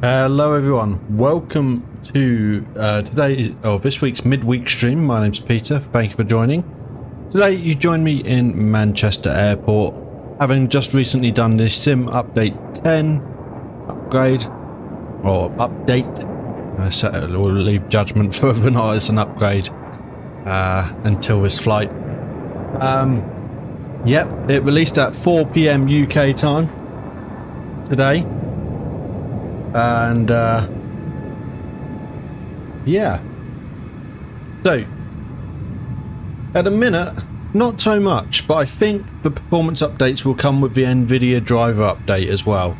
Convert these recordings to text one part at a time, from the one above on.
Hello everyone, welcome to this week's midweek stream. My name's Peter, thank you for joining. Today you join me in Manchester Airport, having just recently done the Sim Update 10 upgrade, or update. We'll leave judgment for whether or not it's an upgrade until this flight. Yep, it released at 4 PM UK time today. And yeah, so at the minute not so much, but I think the performance updates will come with the Nvidia driver update as well.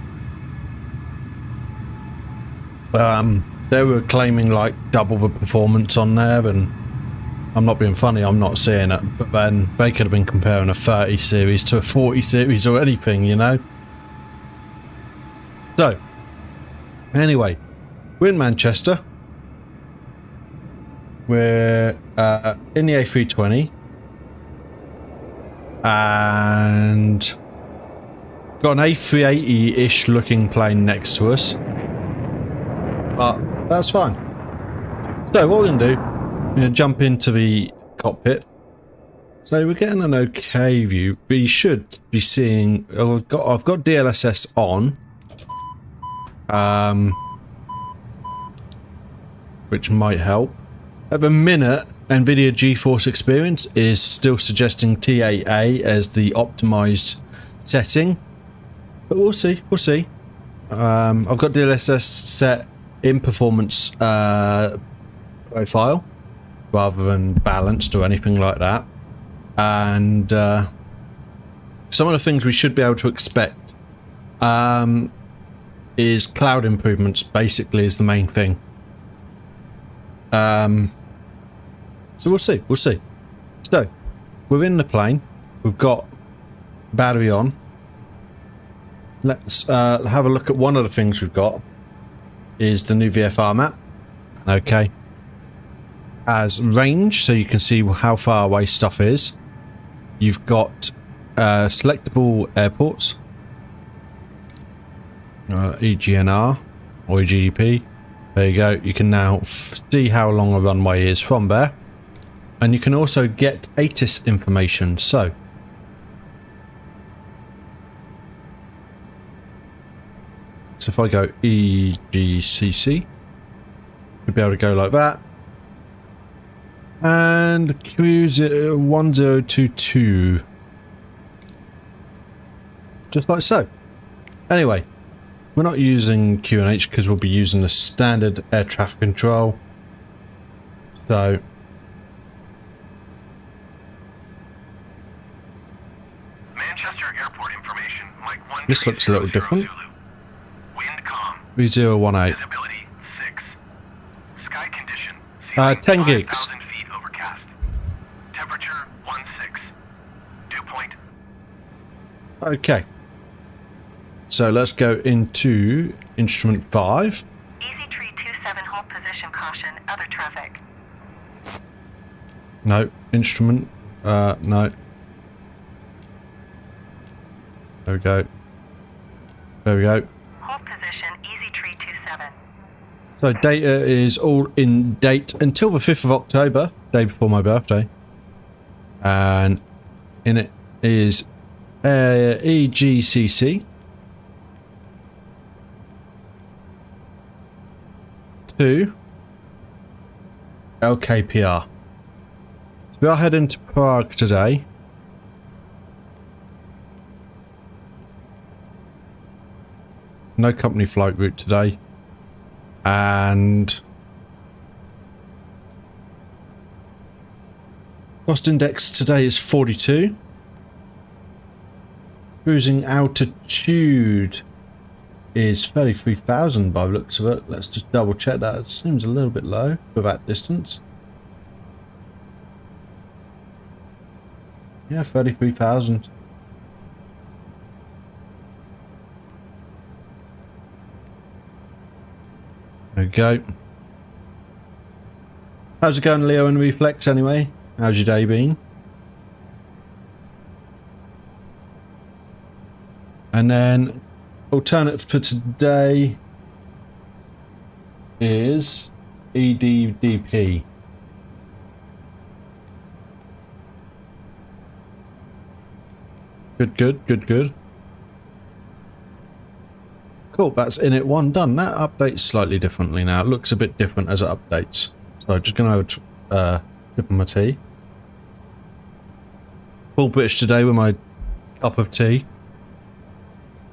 They were claiming like double the performance on there, and I'm not being funny, I'm not seeing it, but then they could have been comparing a 30 series to a 40 series or anything, you know. So anyway, we're in Manchester. We're in the A320 and got an A380-ish looking plane next to us, but that's fine. So what we're going to do, we're going to jump into the cockpit. So we're getting an okay view. We should be seeing, I've got DLSS on. Which might help. At the minute, Nvidia GeForce Experience is still suggesting TAA as the optimized setting, but we'll see. We'll see. I've got DLSS set in performance profile rather than balanced or anything like that, and some of the things we should be able to expect. Is cloud improvements basically is the main thing. So we'll see. So we're in the plane, we've got battery on. Let's have a look at one of the things we've got is the new VFR map. Okay, as range, so you can see how far away stuff is. You've got selectable airports, EGNR or EGP. There you go. You can now see how long a runway is from there, and you can also get ATIS information. So if I go EGCC, you'll be able to go like that, and cruise 1022, just like so. Anyway, we're not using QNH because we'll be using the standard air traffic control. So Manchester Airport information, Mike 1. This looks a little different. Wind calm. 3018. Visibility 6. Sky condition. 10 gigs. 5,000 feet overcast. Temperature 16. Dew point. Okay. So let's go into instrument 5. Easy tree 27, hold position, caution, other traffic. No, instrument, no. There we go. There we go. Hold position, easy tree 27. So data is all in date until the 5th of October, day before my birthday. And in it is EGCC. To LKPR. So we are heading to Prague today. No company flight route today. And cost index today is 42. Cruising altitude is 33,000 by the looks of it. Let's just double check that. It seems a little bit low for that distance. Yeah, 33,000. There we go. How's it going, Leo and Reflex, anyway? How's your day been? And then alternate for today is EDDP. Good. Cool, that's init 1 done. That updates slightly differently now. It looks a bit different as it updates. So I'm just going to sip my tea. Full British today with my cup of tea.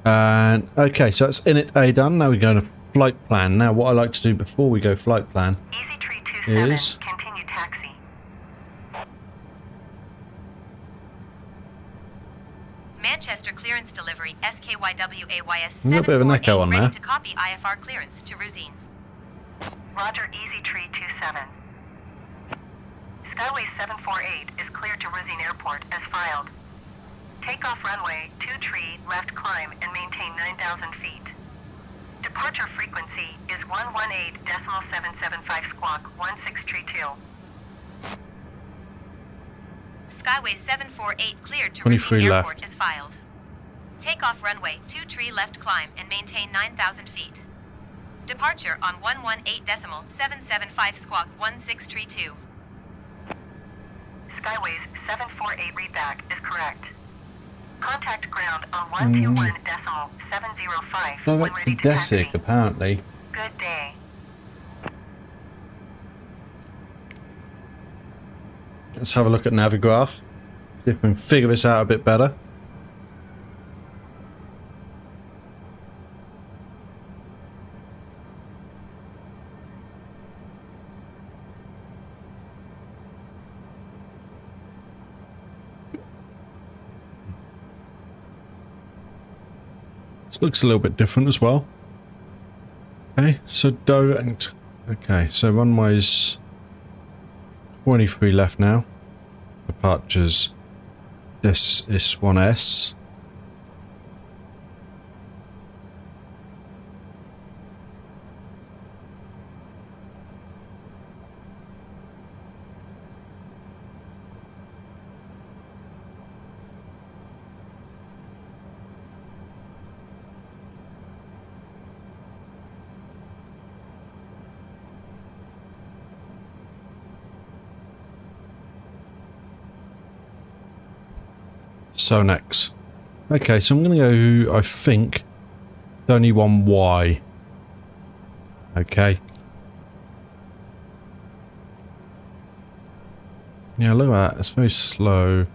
And okay, so that's init A done. Now we're going to flight plan. Now what I like to do before we go flight plan is continue taxi. Manchester clearance delivery SKYWAYS a little bit of an echo on there. ready to copy IFR clearance to Ryzen. Roger, EZ327. Skyway 748 is cleared to Ryzen Airport as filed. Takeoff runway 23 left climb and maintain 9,000 feet. Departure frequency is 118.775 squawk 1632. Skyway 748 cleared to 23 Ryzen left. Airport as filed. Takeoff runway 23 left climb and maintain 9,000 feet. Departure on 118.775 squawk 1632. Skyways 748 readback is correct. Contact ground on 121.705 no, when that's ready to Desic, taxi. apparently. Good day. Let's have a look at Navigraph. See if we can figure this out a bit better. This looks a little bit different as well. Okay, so direct. Okay, so runways 23 left now. Departures. This is 1S. So next. Okay, so I'm going to go, I think, only one Y. Okay. Yeah, look at that. It's very slow.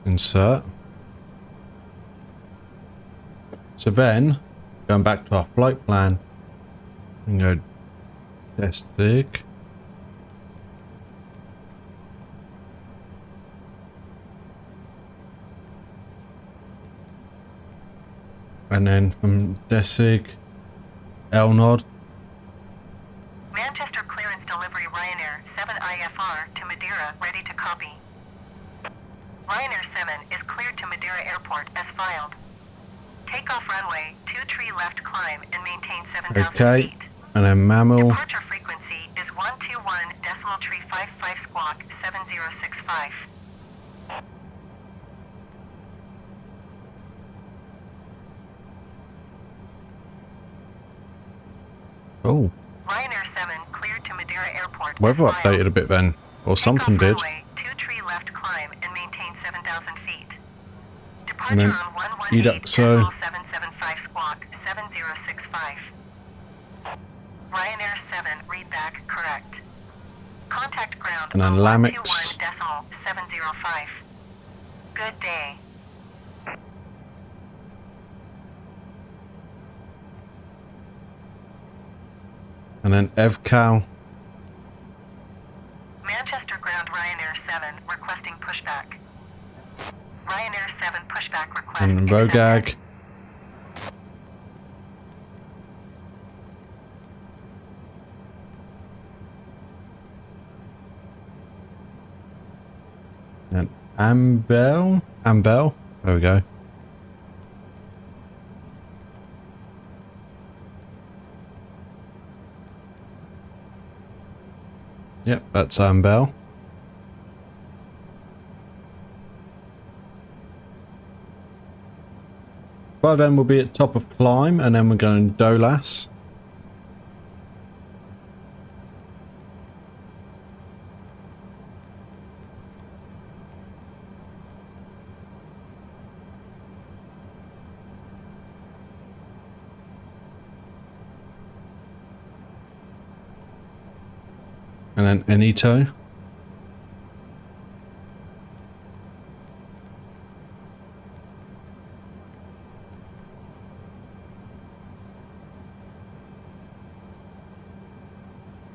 Insert. So then, going back to our flight plan, we can go Joystick. And then from Desig, L-Nod. Manchester clearance delivery Ryanair 7 IFR to Madeira ready to copy. Ryanair 7 is cleared to Madeira Airport as filed. Takeoff runway 23 left climb and maintain 7,000 Okay. feet. And then Mammal. Departure frequency is 121.355 squawk 7065. Oh, Ryanair 7 cleared to Madeira Airport. weather as filed. updated a bit then. Or something did. Runway 23 left climb and maintain 7,000 feet. Departure And then on EGCC. 775 squawk 7065. Ryanair 7 readback correct. Contact ground And then on Lamix. 121.705. Good day. And then EVCAL. Manchester ground Ryanair 7 requesting pushback. Ryanair 7 pushback request. And accepted. Rogag. And Ambel. There we go. Yep, that's Ambel. By then we'll be at top of climb, and then we're going Dolas. And then Enito.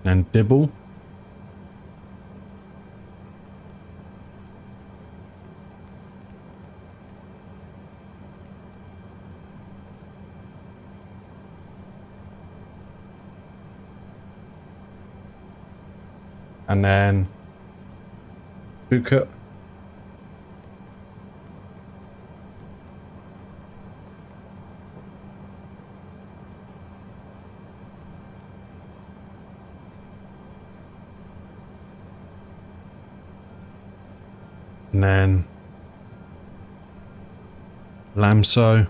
And Dibble. And then Buka. And then Lamso.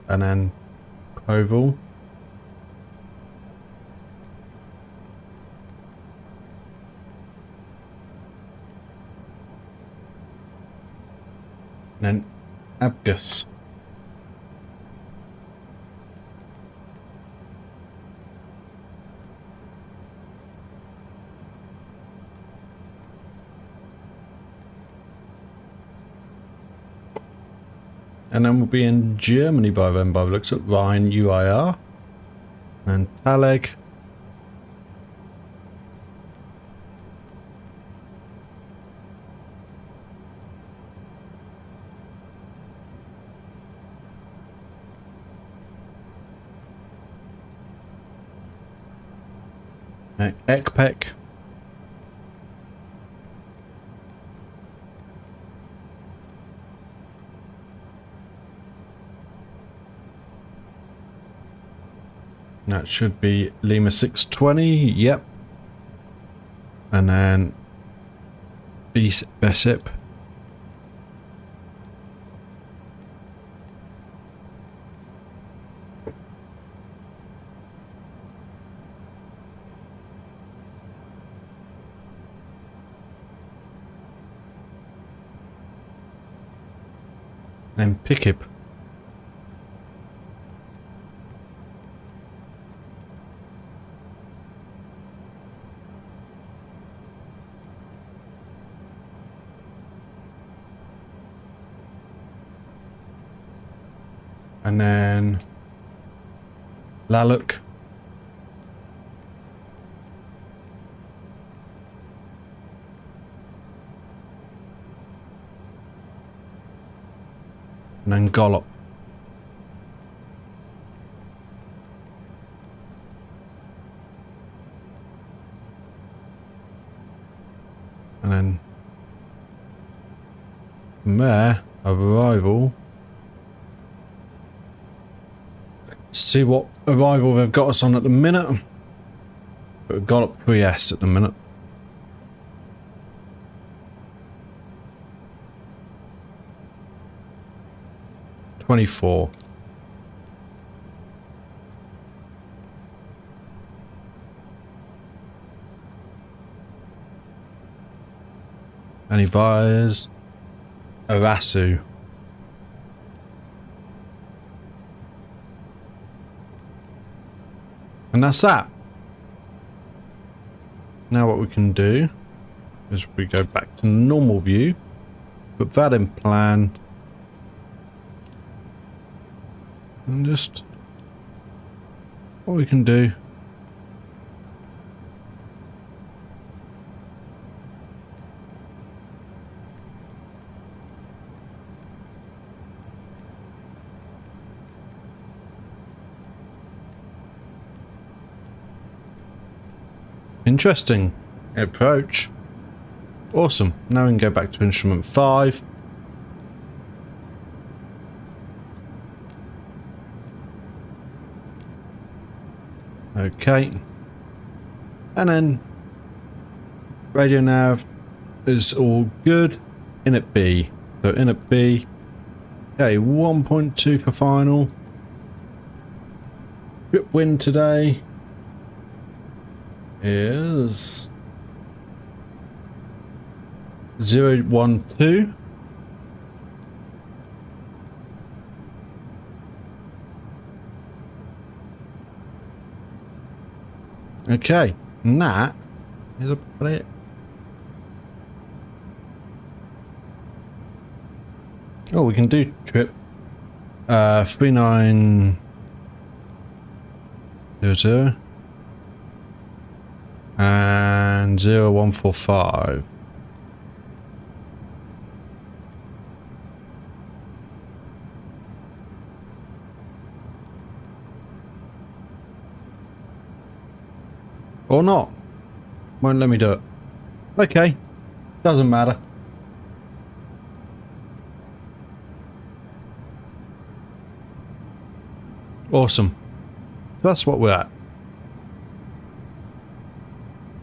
And then Oval. And then Abgus. And then we'll be in Germany by then, by the looks at Rhine UIR and Taleg. Ekpek. That should be Lima 620, yep. And then Besip. And Pikip. And then Laluk. And then Gollop. And then from there, arrival. See what arrival they've got us on at the minute. But we've got up 3S at the minute. $24. And he buys Arasu. And that's that. Now what we can do is we go back to normal view, put that in plan, and just what we can do. Interesting approach. Awesome. Now we can go back to instrument 5. Okay. And then radio nav is all good. Init B. So init B. Okay, 1.2 for final. Trip win today is 012. Okay, and that is about it. Oh, we can do trip 3900 and 0145. Or not. Won't let me do it. Okay. Doesn't matter. Awesome. That's what we're at.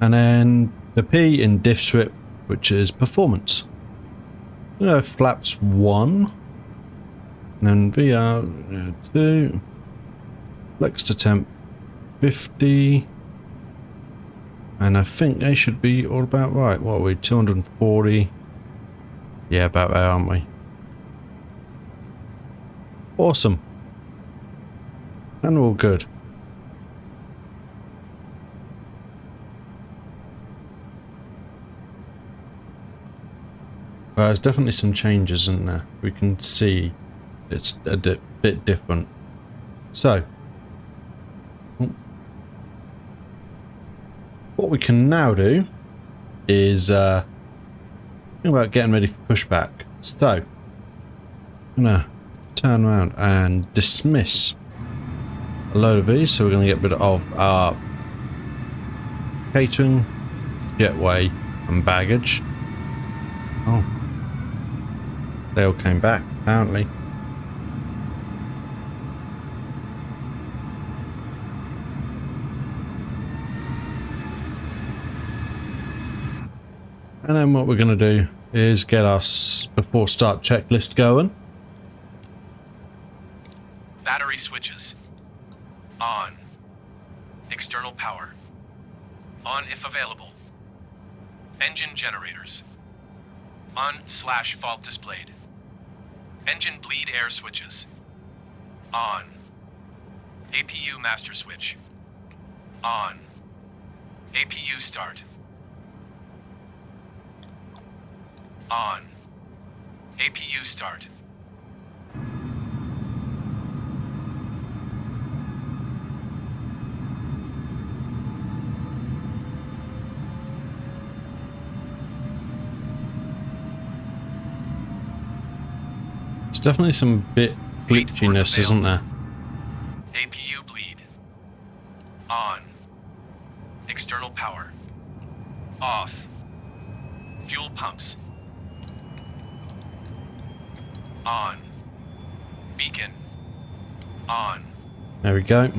And then the P in diff strip, which is performance. Flaps 1. And then VR 2. Flex to temp 50. And I think they should be all about right. What are we? 240. Yeah, about there, aren't we? Awesome. And we're all good. Well, there's definitely some changes in there. We can see it's a bit different. So, what we can now do is think about getting ready for pushback. So, I'm gonna turn around and dismiss a load of these. So we're gonna get rid of our catering, jetway, and baggage. Oh, they all came back apparently. And then what we're going to do is get us before start checklist going. Battery switches. On. External power. On if available. Engine generators. On/fault displayed. Engine bleed air switches. On. APU master switch. On. APU start. On. APU start. There's definitely some bit glitchiness, isn't there? APU bleed. On. External power. Off. Fuel pumps. On. Beacon. On. There we go.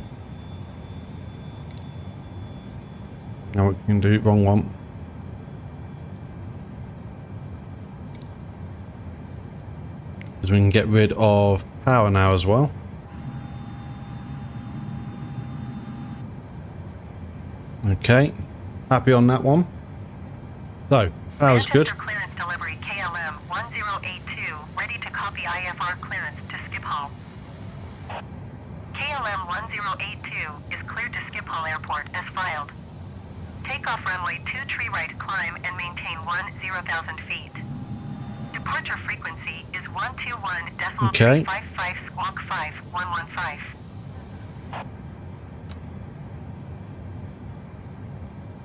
Now we can do wrong one. Because we can get rid of power now as well. Okay. Happy on that one. So, power's good. Clearance delivery KLM 1082 ready to copy IFR clearance to Schiphol. KLM 1082 is cleared to Schiphol Airport as filed. Takeoff runway 23 right climb and maintain 10,000 feet. Departure frequency is 121.355 squawk 5115.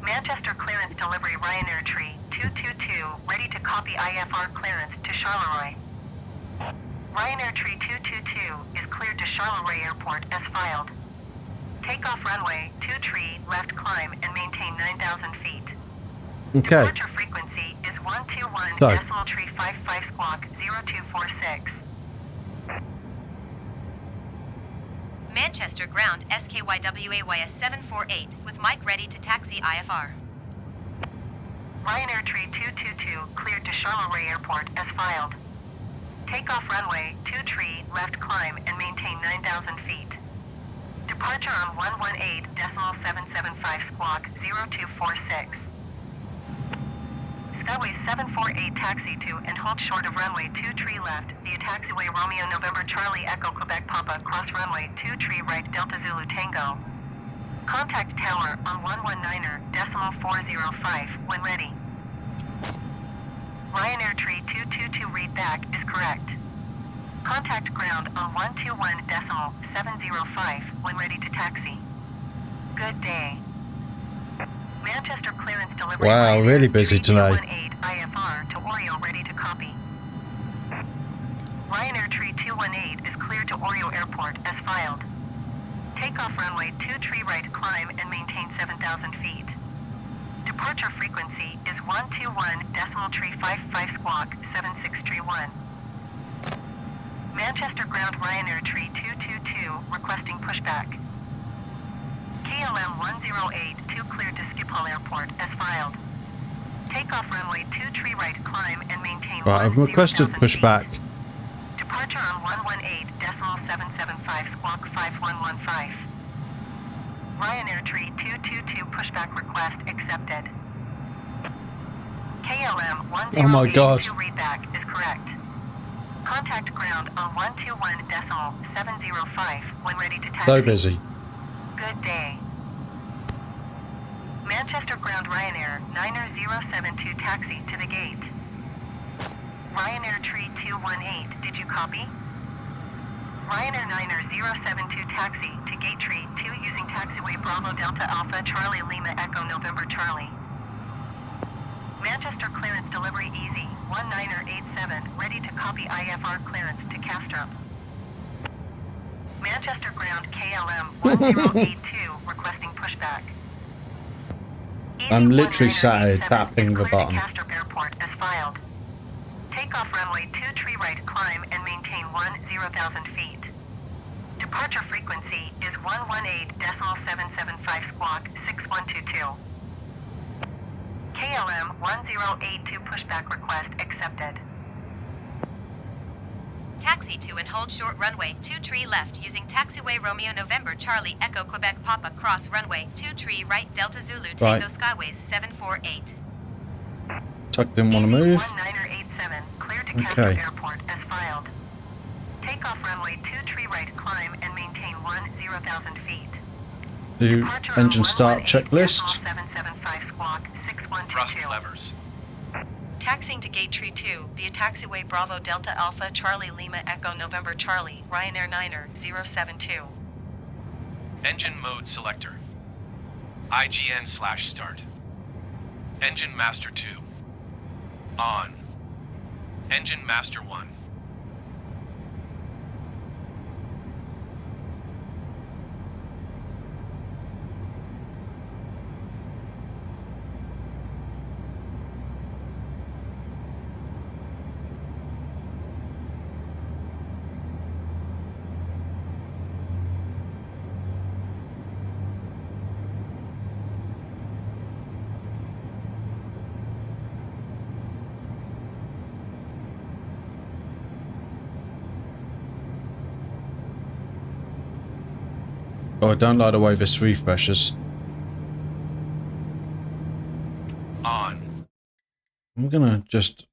Manchester clearance delivery Ryanair Tree 222 ready to copy IFR clearance to Charleroi. Ryanair Tree 222 is cleared to Charleroi Airport as filed. Takeoff runway 23 left climb and maintain 9,000 feet. Okay. Departure frequency is 121.355 squawk 0246. Manchester ground SKYWAYS 748 with Mike ready to taxi IFR. Ryanair Tree 222 is cleared to Charleroi Airport as filed. Takeoff runway 23 left climb and maintain 9,000 feet. Departure frequency is 121.355 squawk 0246. Manchester ground SKYWAYS 748 with Mike ready to taxi IFR. Ryanair Tree 222 cleared to Charleroi Airport as filed. Takeoff runway 23 left climb and maintain 9,000 feet. Departure on 118.775 squawk 0246. Skyways 748 taxi to and hold short of runway 23 left via taxiway Romeo November Charlie Echo Quebec Papa cross runway 23 right Delta Zulu Tango. Contact tower on 119.405 when ready. Ryanair Tree 222 read back is correct. Contact ground on 121.705 when ready to taxi. Good day. Manchester clearance delivery. Wow, Ryanair really busy tonight. 218 IFR to Oreo ready to copy. Ryanair Tree 218 is cleared to Oreo Airport as filed. Takeoff runway 23 right climb and maintain 7,000 feet. Departure frequency is 121.355 squawk 7631. Manchester ground Ryanair Tree 222 requesting pushback. KLM 1082 cleared to Schiphol Airport as filed. Takeoff runway 23 right climb and maintain. Right, I've requested 10,000 pushback. feet. Departure on 118.775 squawk 5115. Ryanair Tree 222 pushback request accepted. KLM 1082 Oh my God. readback is correct. Contact ground on 121.705 when ready to taxi. So busy. Good day. Manchester ground Ryanair 90072 taxi to the gate. Ryanair Tree 218, did you copy? Ryanair 90072 taxi to gate tree 2 using taxiway Bravo Delta Alpha Charlie Lima Echo November Charlie. Manchester clearance delivery easy 1987 ready to copy IFR clearance to Castrop. Manchester ground KLM 1082 requesting pushback. I'm literally sat here 1987 tapping is the cleared to button. Castrop Airport as filed. Takeoff runway 23 right climb and maintain 10,000 feet. Departure frequency is 118.775 squawk 6122. KLM 1082 pushback request accepted. Taxi to and hold short runway 23 left using taxiway Romeo November Charlie Echo Quebec Papa cross runway 23 right Delta Zulu Tango Skyways 748. Tuck didn't want to move. 1987 cleared to Okay. Castrop Airport as filed. Takeoff runway 23 right climb and maintain 10,000 feet. Do Departure on engine start 118.775 checklist. squawk 6122. Thrust levers. Taxiing to gate tree 2 via taxiway Bravo Delta Alpha Charlie Lima Echo November Charlie Ryanair 90072. Engine mode selector. IGN/start. Engine master 2. On. Engine master 1. Oh, I don't like the way this refreshes. On. I'm gonna just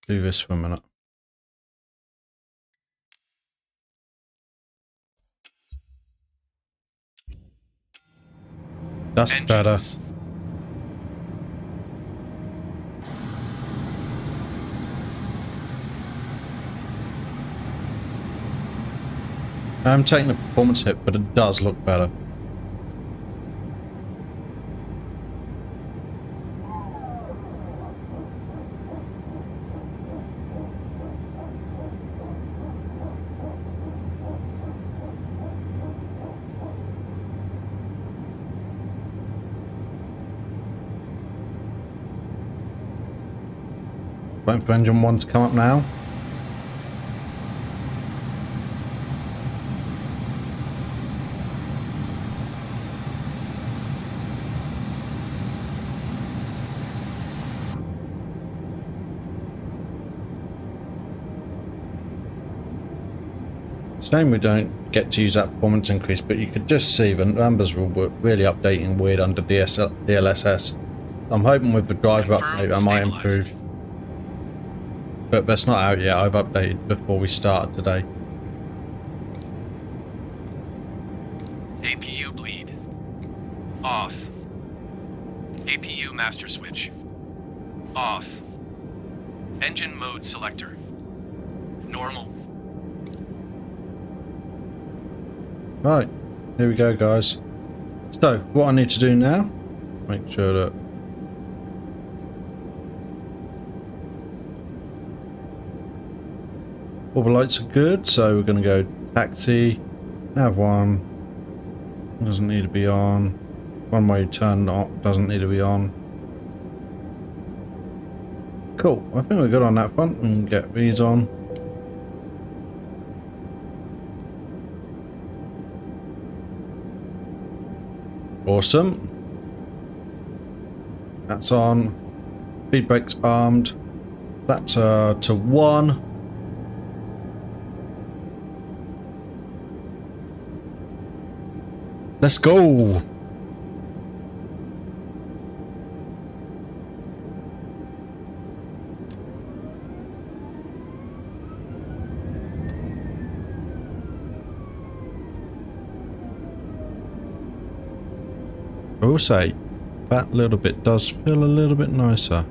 do this for a minute. That's Engines. better. I'm taking a performance hit, but it does look better. Waiting for engine 1 to come up now. Shame we don't get to use that performance increase, but you could just see the numbers were really updating weird under DLSS. I'm hoping with the driver update I might improve. But that's not out yet. I've updated before we started today. APU bleed. Off. APU master switch. Off. Engine mode selector. Normal. Right, here we go, guys. So, what I need to do now, make sure that all the lights are good. So we're going to go taxi, nav 1, doesn't need to be on, one way turn off, doesn't need to be on. Cool, I think we're good on that front. We can get these on. Awesome. That's on. Speed brakes armed. Flaps are to 1. Let's go. I will say, that little bit does feel a little bit nicer.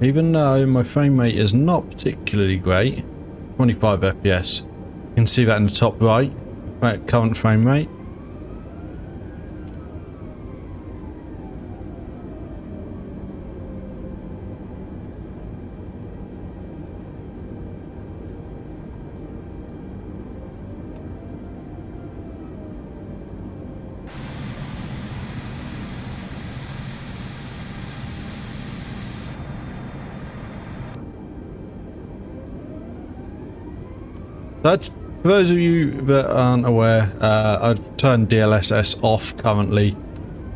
Even though my frame rate is not particularly great, 25 FPS. You can see that in the top right, current frame rate. That's, for those of you that aren't aware, I've turned DLSS off currently.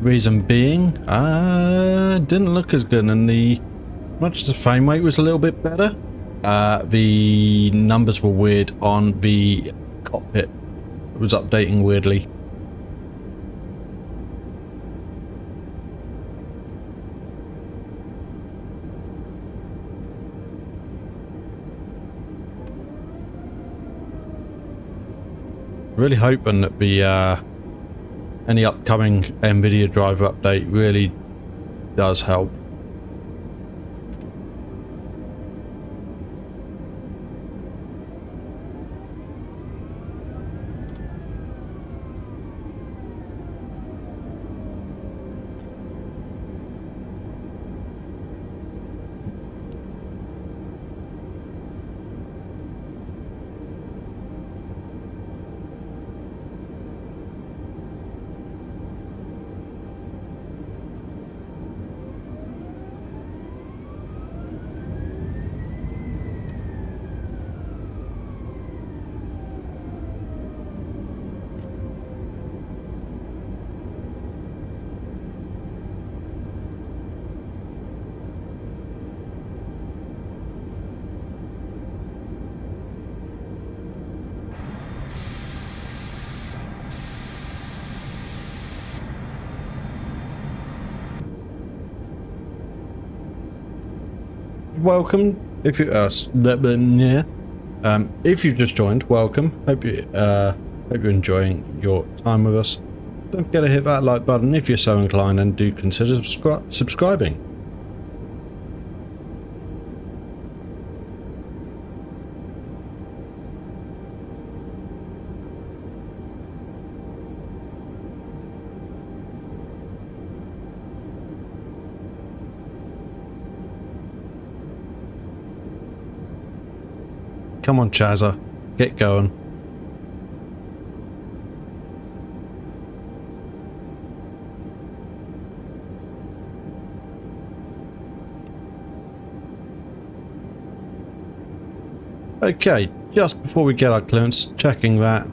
Reason being, didn't look as good, and much as the frame rate was a little bit better, the numbers were weird on the cockpit. It was updating weirdly. Really hoping that the any upcoming Nvidia driver update really does help. Welcome. If you if you've just joined, welcome. Hope you're enjoying your time with us. Don't forget to hit that like button if you're so inclined, and do consider subscribing. Come on, Chazza, get going. Okay, just before we get our clearance, checking that.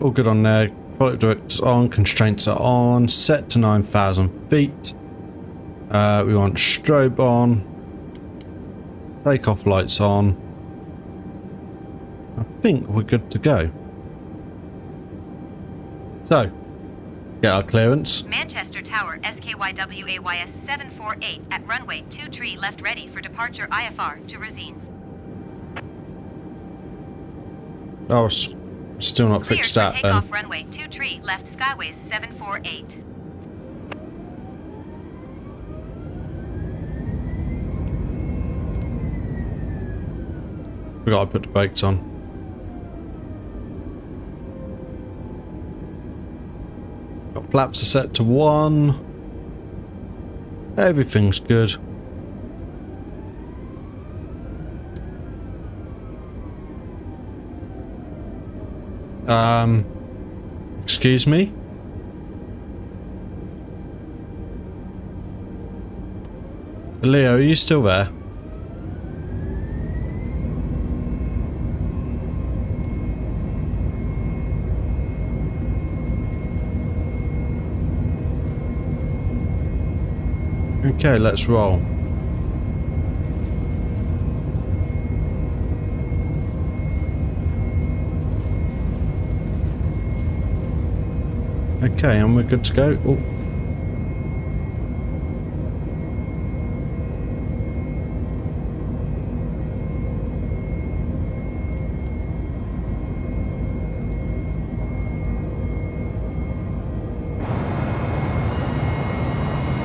All good on there. Product directors on, constraints are on, set to 9,000 feet. We want strobe on, takeoff lights on. I think we're good to go. So, get our clearance. Manchester Tower SKYWAYS 748 at runway 23 left ready for departure IFR to Ryzen. Oh, it's still not Cleared fixed for that takeoff then. runway 23 left Skyways 748. We gotta put the brakes on. Got flaps are set to 1. Everything's good. Excuse me? Leo, are you still there? Okay, let's roll. Okay, and we're good to go. Oh.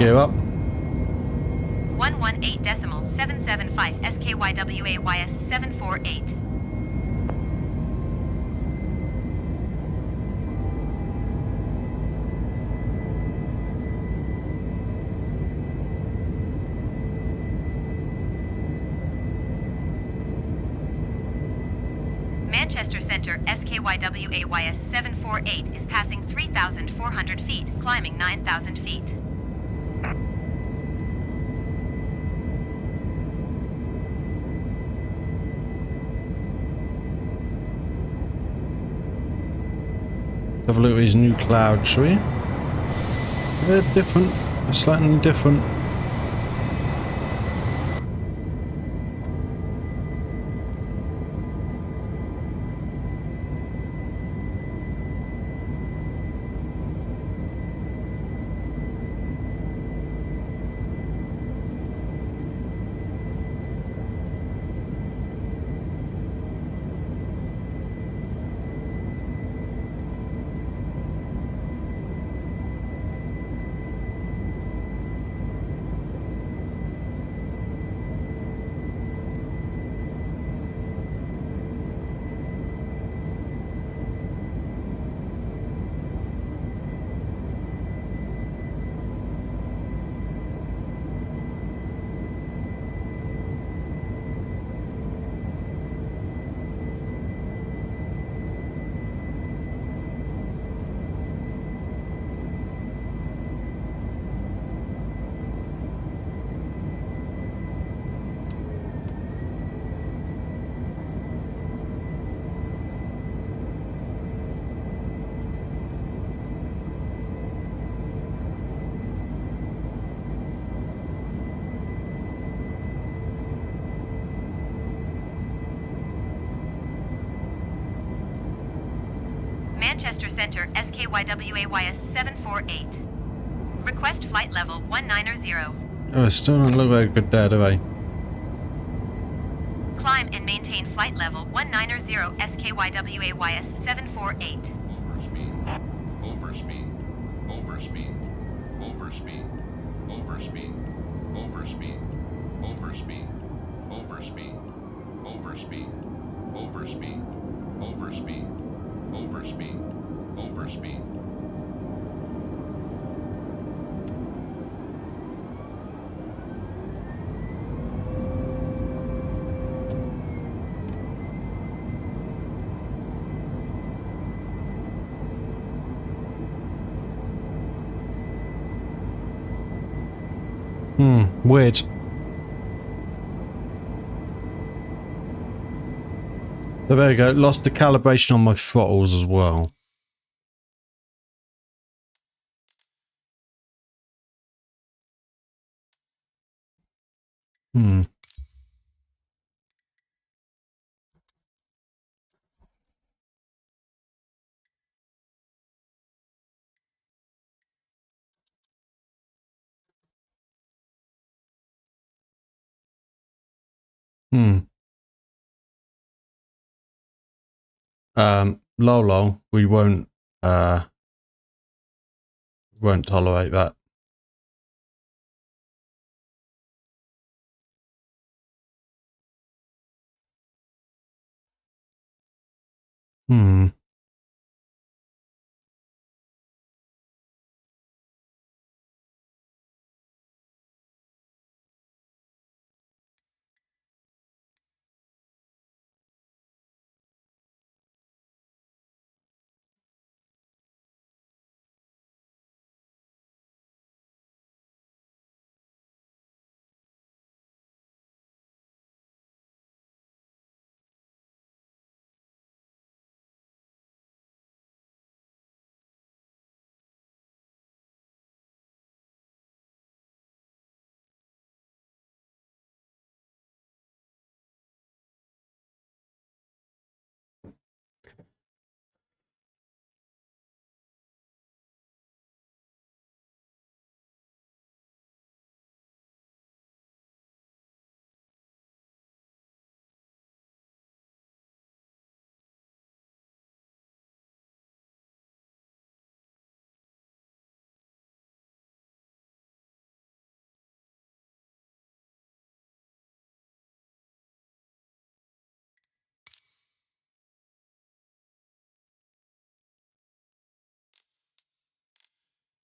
Gear up. 118.775 SKYWAYS 748. Manchester Center SKYWAYS 748 is passing 3,400 feet, climbing 9,000 feet. Have a look at these new clouds, shall we? They're different. They're slightly different. Manchester Center SKYWAYS 748. Request flight level 190. Oh, it still don't look very good there, do they? Climb and maintain flight level 190 SKYWAYS 748. Overspeed. Overspeed. Overspeed. Overspeed. Overspeed. Overspeed. Overspeed. Overspeed. Overspeed. Overspeed. Overspeed. Overspeed. Weird. So there you go. Lost the calibration on my throttles as well. Lol, we won't tolerate that.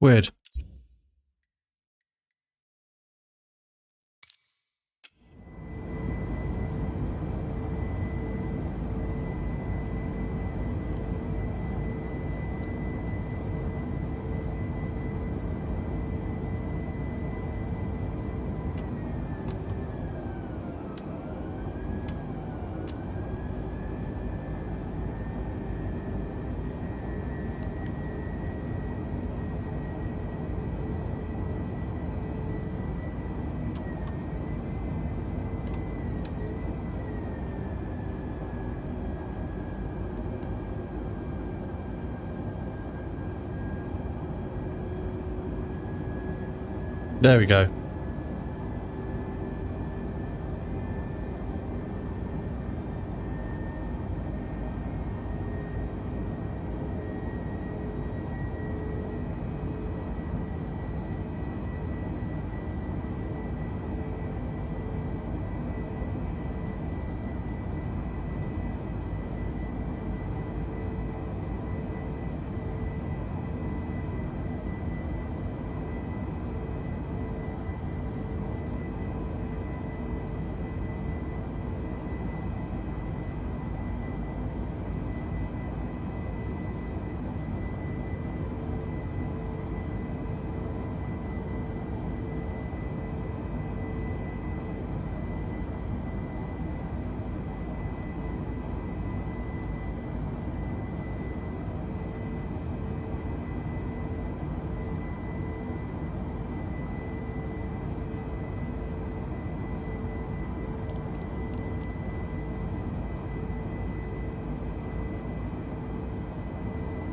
Weird. There we go.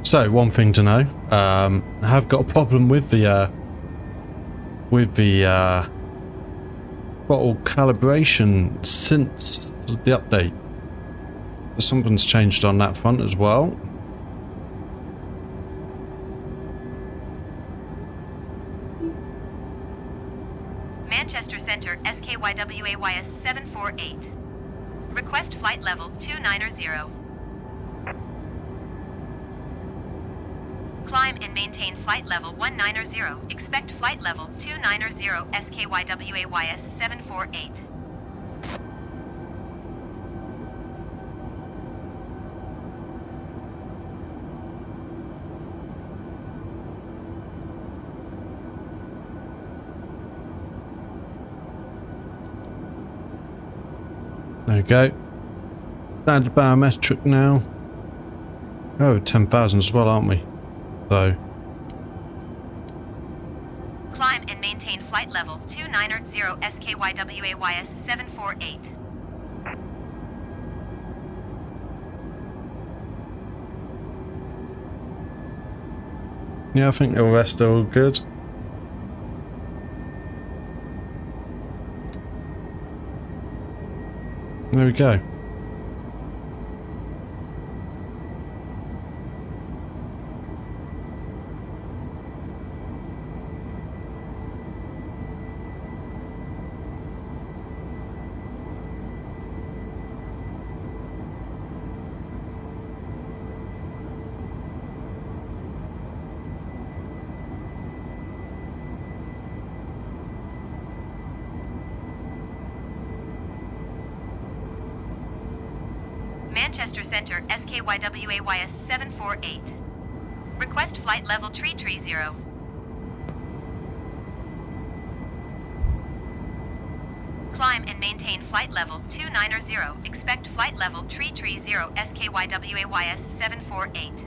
So one thing to know, I have got a problem with the throttle calibration since the update. Something's changed on that front as well. Manchester Center, SKYWAYS 748. Request flight level 290. Climb and maintain flight level 190. Expect flight level 290 SKYWAYS 748. There we go. Standard barometric now. Oh, 10,000 as well, aren't we? So. Climb and maintain flight level 290 SKYWAYS 748. Yeah, I think the rest are all good. There we go. Manchester Center, SKYWAYS 748. Request flight level 330. Climb and maintain flight level 290. Expect flight level 330, SKYWAYS 748.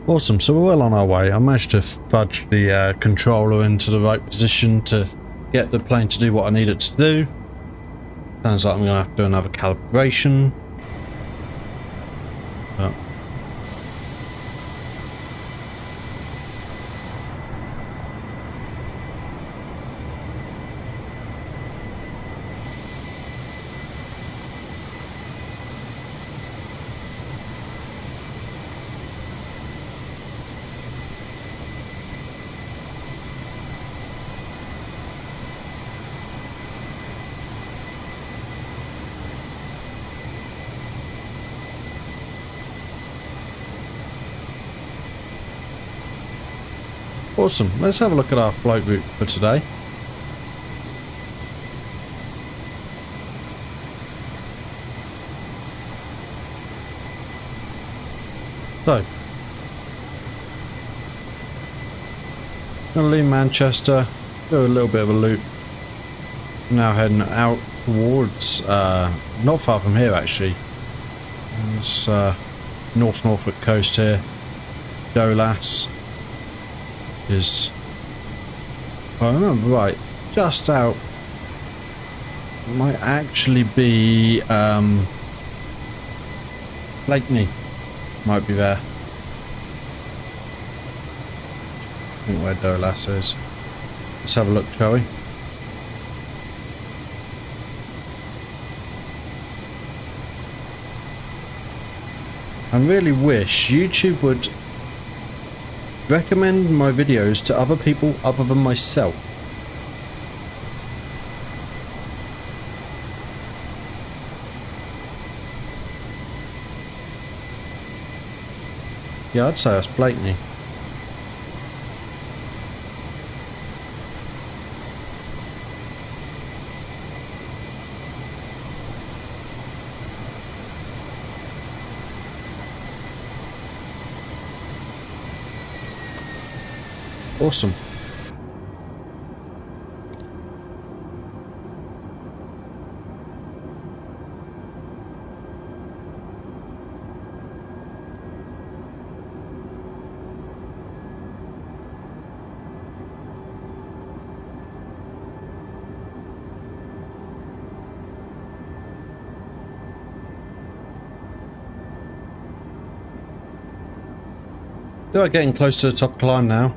Awesome, so we're well on our way. I managed to fudge the controller into the right position to get the plane to do what I need it to do. Sounds like I'm going to have to do another calibration. But awesome, let's have a look at our flight route for today. So, gonna leave Manchester, do a little bit of a loop. Now heading out towards, not far from here actually. It's North Norfolk coast here. Dolas is, if I remember right, just out. Might actually be Blakeney. Might be there. I think where Dolas is. Let's have a look, shall we? I really wish YouTube would recommend my videos to other people other than myself. Yeah, I'd say that's Blakeney. Awesome. We are getting close to the top climb now.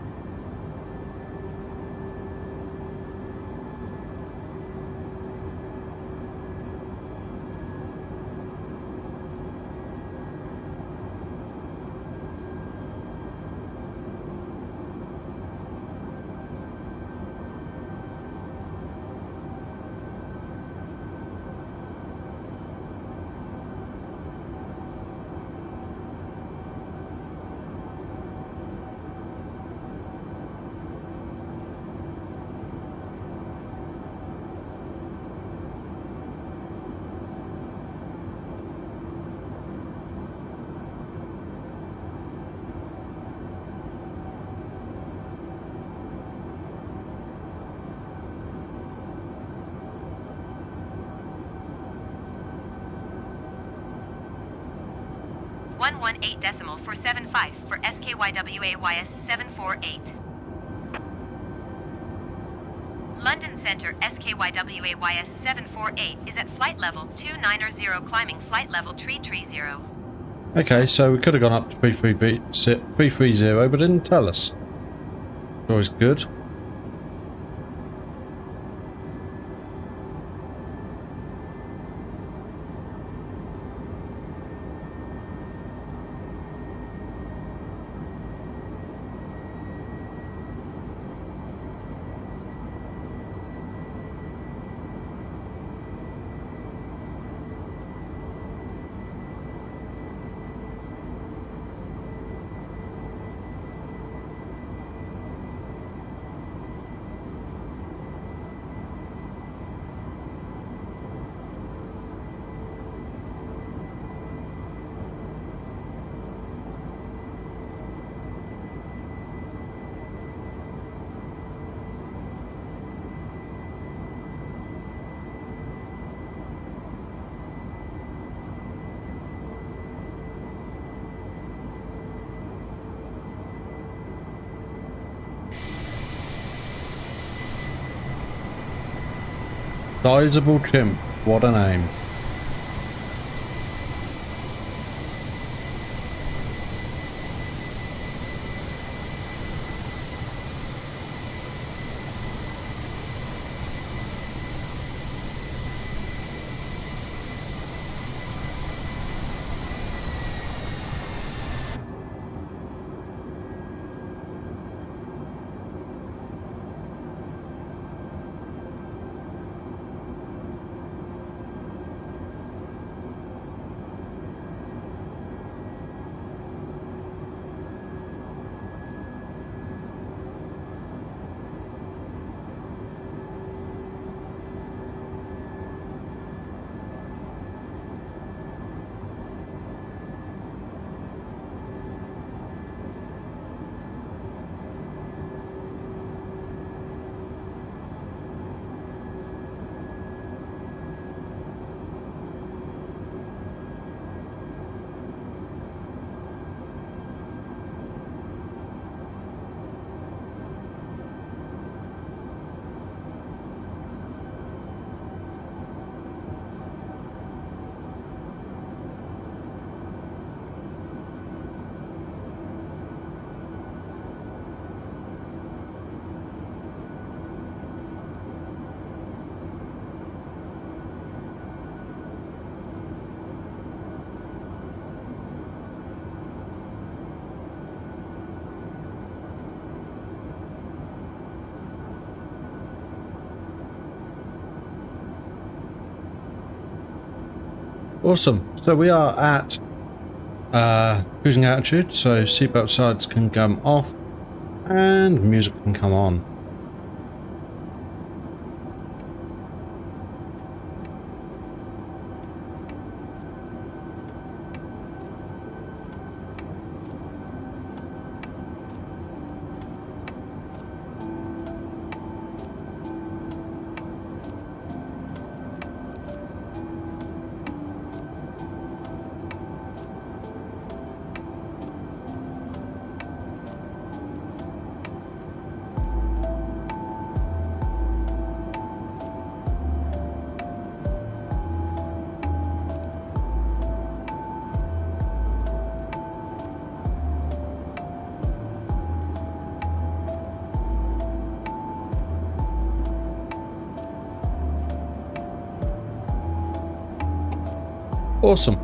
decimal 475 for SKYWAYS 748. London Center SKYWAYS 748 is at flight level 290, climbing flight level 330. Okay, so we could have gone up to 330, but didn't tell us. Always good. Sizable chimp, what a name. Awesome. So we are at cruising altitude, so seatbelt sides can come off and music can come on. Awesome.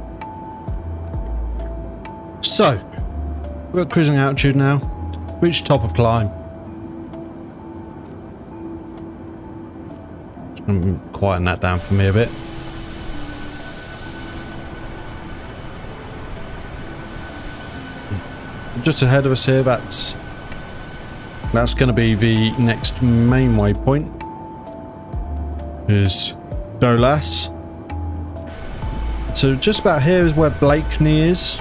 So, we're at cruising altitude now. Reach top of climb. Just gonna quieten that down for me a bit. Just ahead of us here, that's going to be the next main waypoint. Is Dolas. So just about here is where Blakeney is.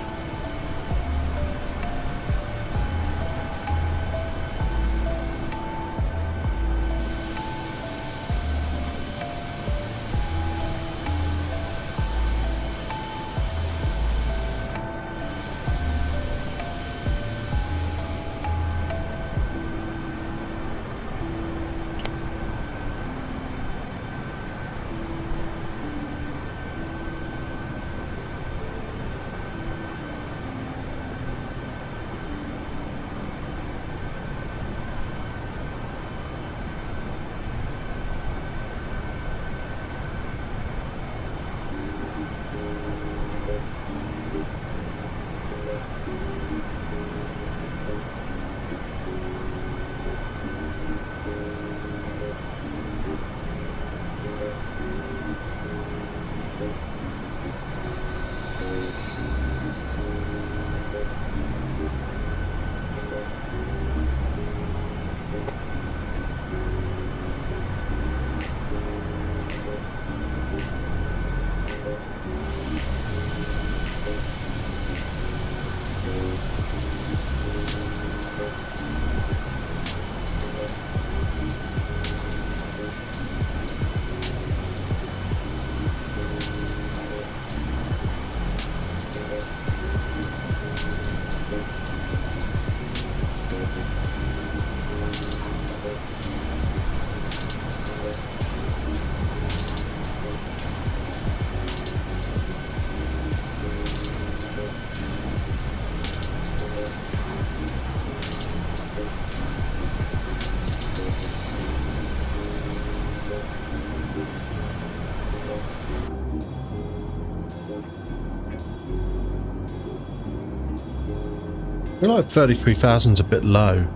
I feel like 33,000 is a bit low.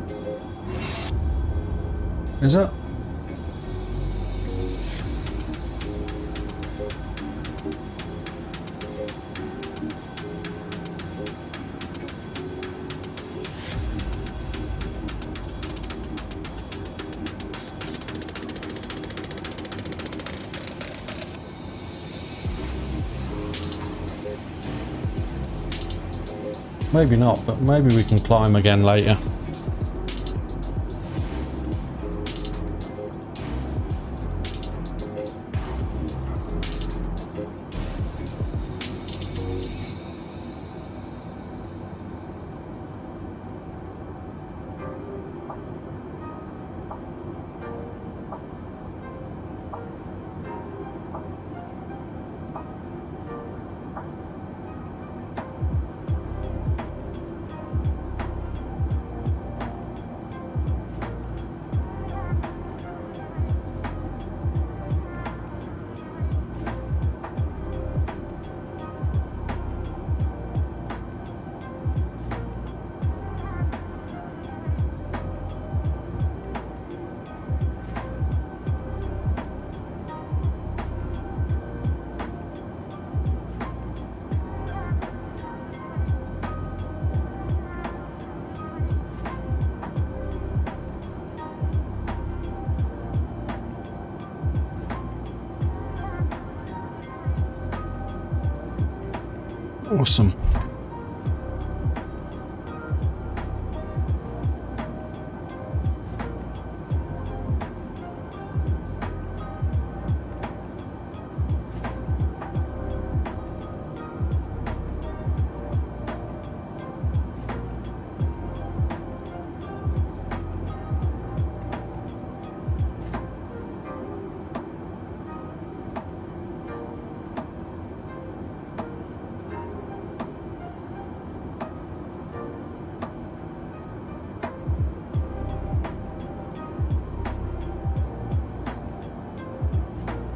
Is it? Maybe not, but maybe we can climb again later. Awesome.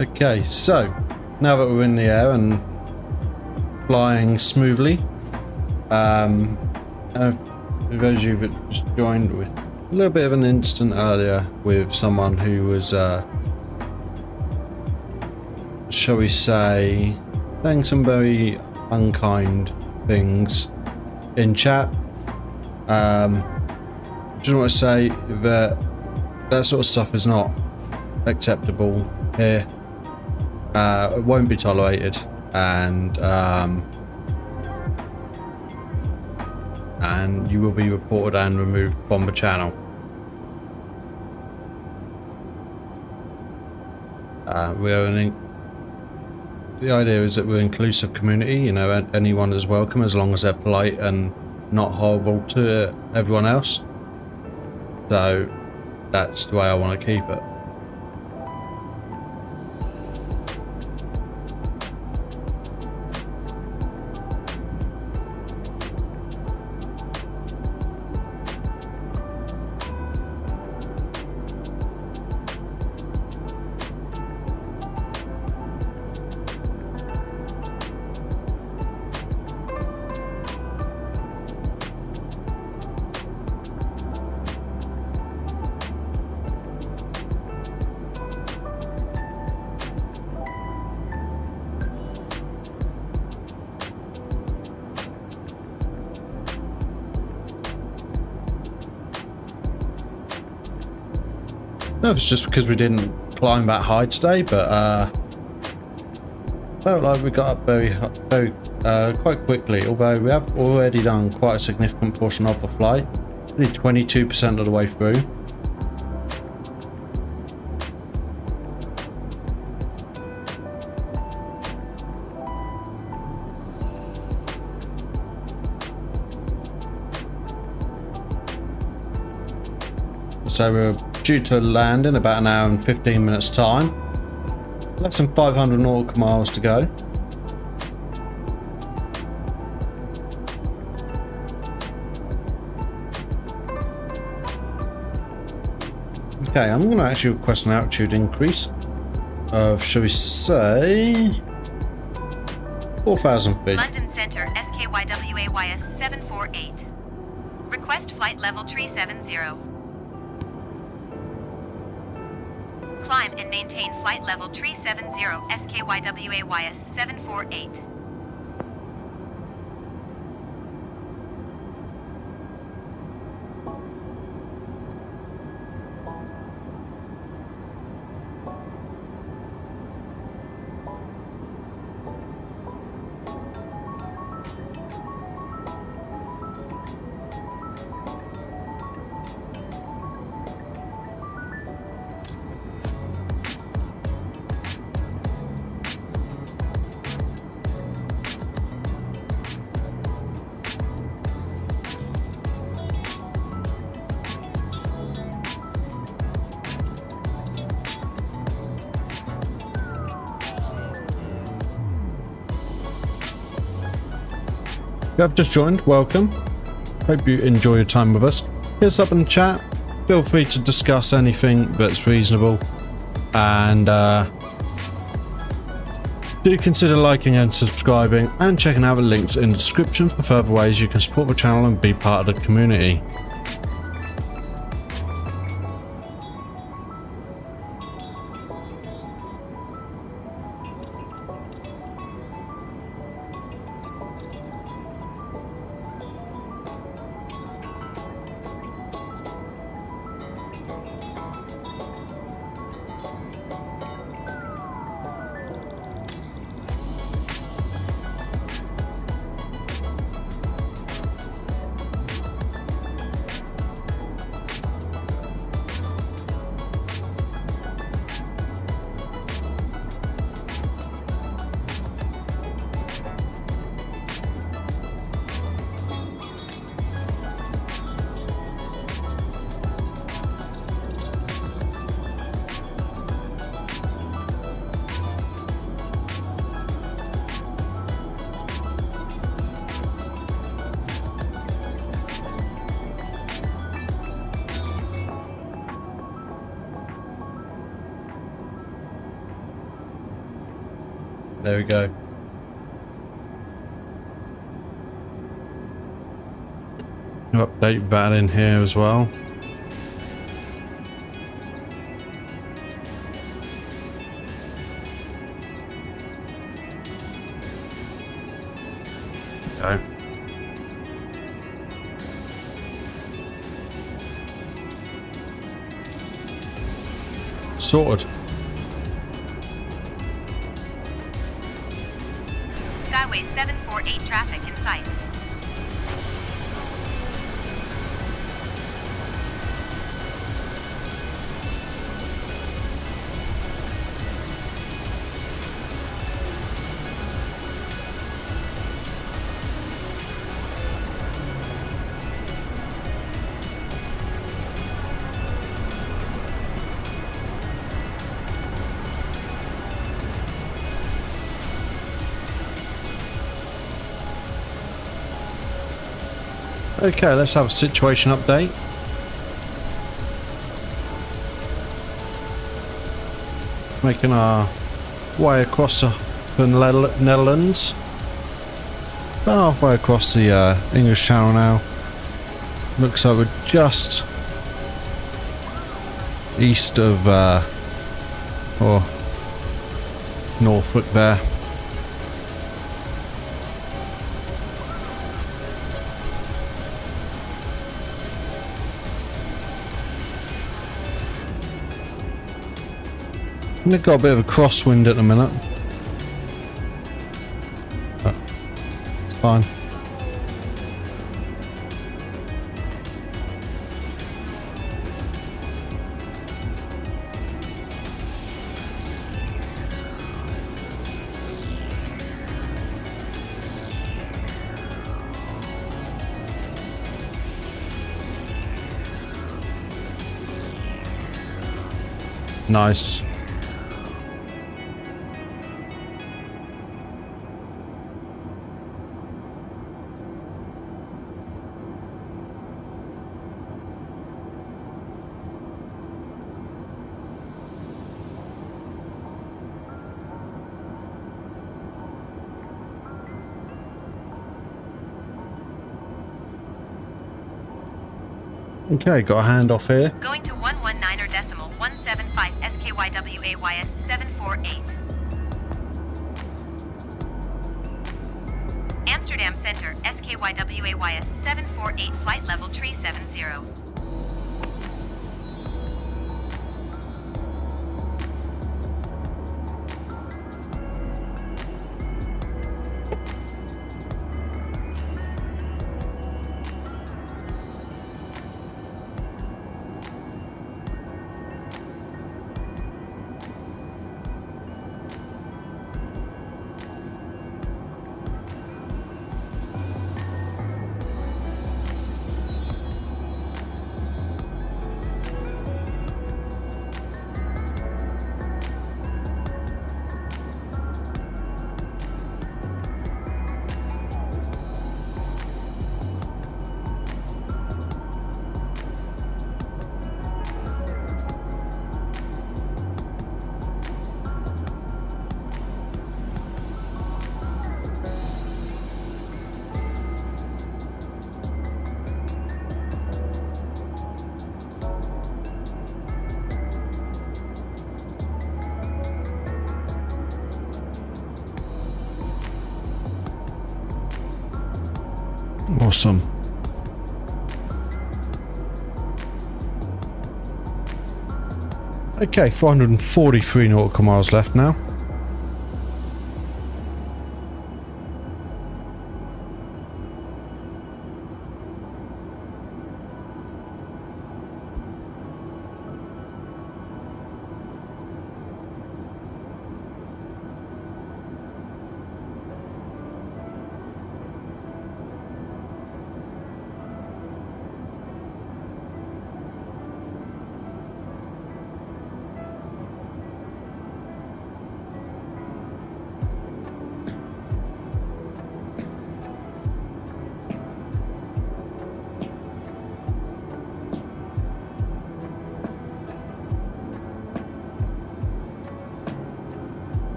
Okay, so now that we're in the air and flying smoothly, for those of you that just joined, with a little bit of an incident earlier with someone who was, shall we say, saying some very unkind things in chat. Just want to say that that sort of stuff is not acceptable here. It won't be tolerated, and you will be reported and removed from the channel. The idea is that we're an inclusive community. You know, anyone is welcome as long as they're polite and not horrible to everyone else. So that's the way I want to keep it. No, it's just because we didn't climb that high today, but felt like we got up very quite quickly, although we have already done quite a significant portion of the flight, only 22% of the way through. So we're due to land in about an hour and 15 minutes time. Less than 500 nautical miles to go. Okay, I'm going to actually request an altitude increase of, shall we say, 4,000 feet. London Center, SKYWAYS 748. Request flight level 370. Climb and maintain flight level 370, SKYWAYS 748. If you have just joined, welcome. Hope you enjoy your time with us. Hit us up in the chat. Feel free to discuss anything that's reasonable. And do consider liking and subscribing and checking out the links in the description for further ways you can support the channel and be part of the community. There we go. Update that in here as well. Go. Sorted. Skyway 748 traffic in sight. Okay, let's have a situation update. Making our way across the Netherlands. Halfway across the English Channel now. Looks like we're just east of or Norfolk there. They've got a bit of a crosswind at the minute. fine. Nice. Okay, got a handoff here. Going to 119 or decimal 175 SKYWAYS 748. Amsterdam Center SKYWAYS 748 flight level 370. Awesome. Okay, 443 nautical miles left now.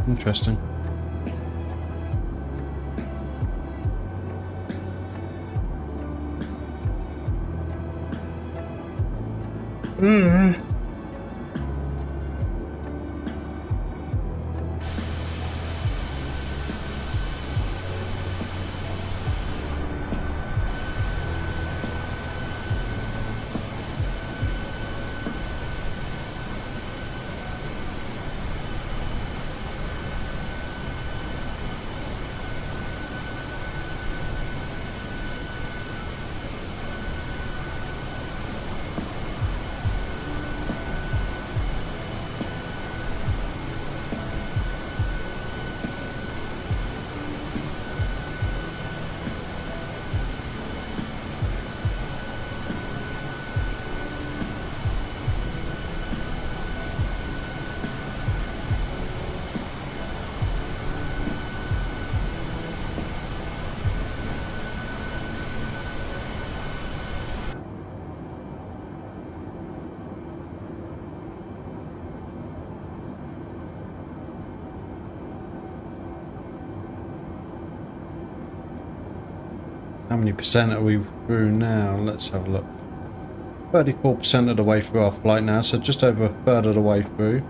Interesting. How many percent are we through now? Let's have a look. 34% of the way through our flight now, so just over a third of the way through.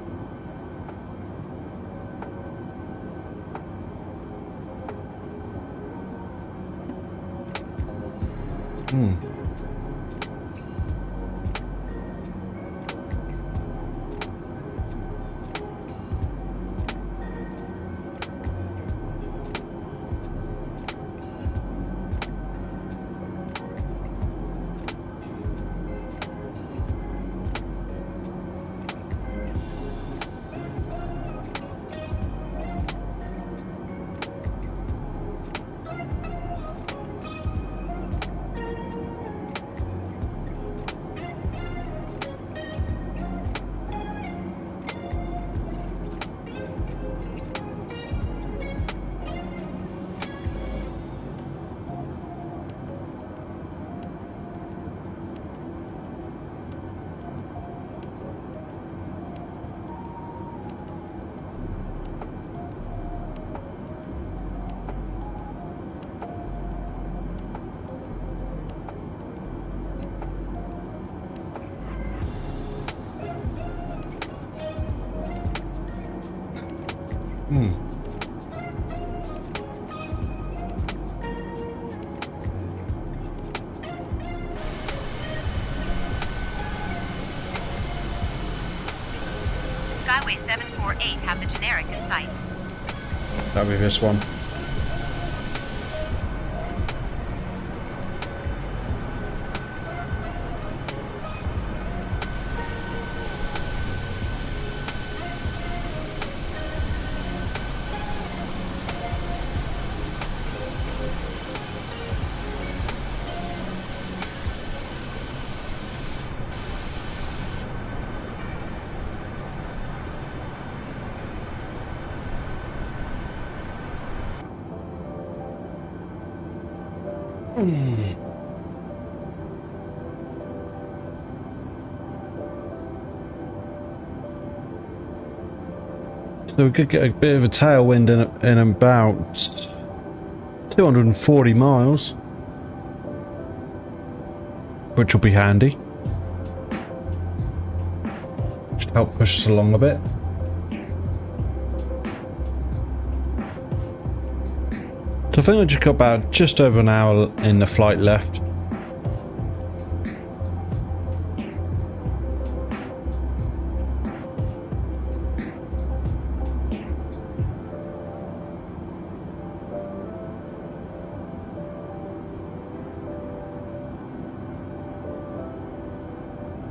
Skyway 748 have the generic in sight. That'll be this one. So we could get a bit of a tailwind in about 240 miles, which will be handy. Should help push us along a bit. So I think we just got about just over an hour in the flight left.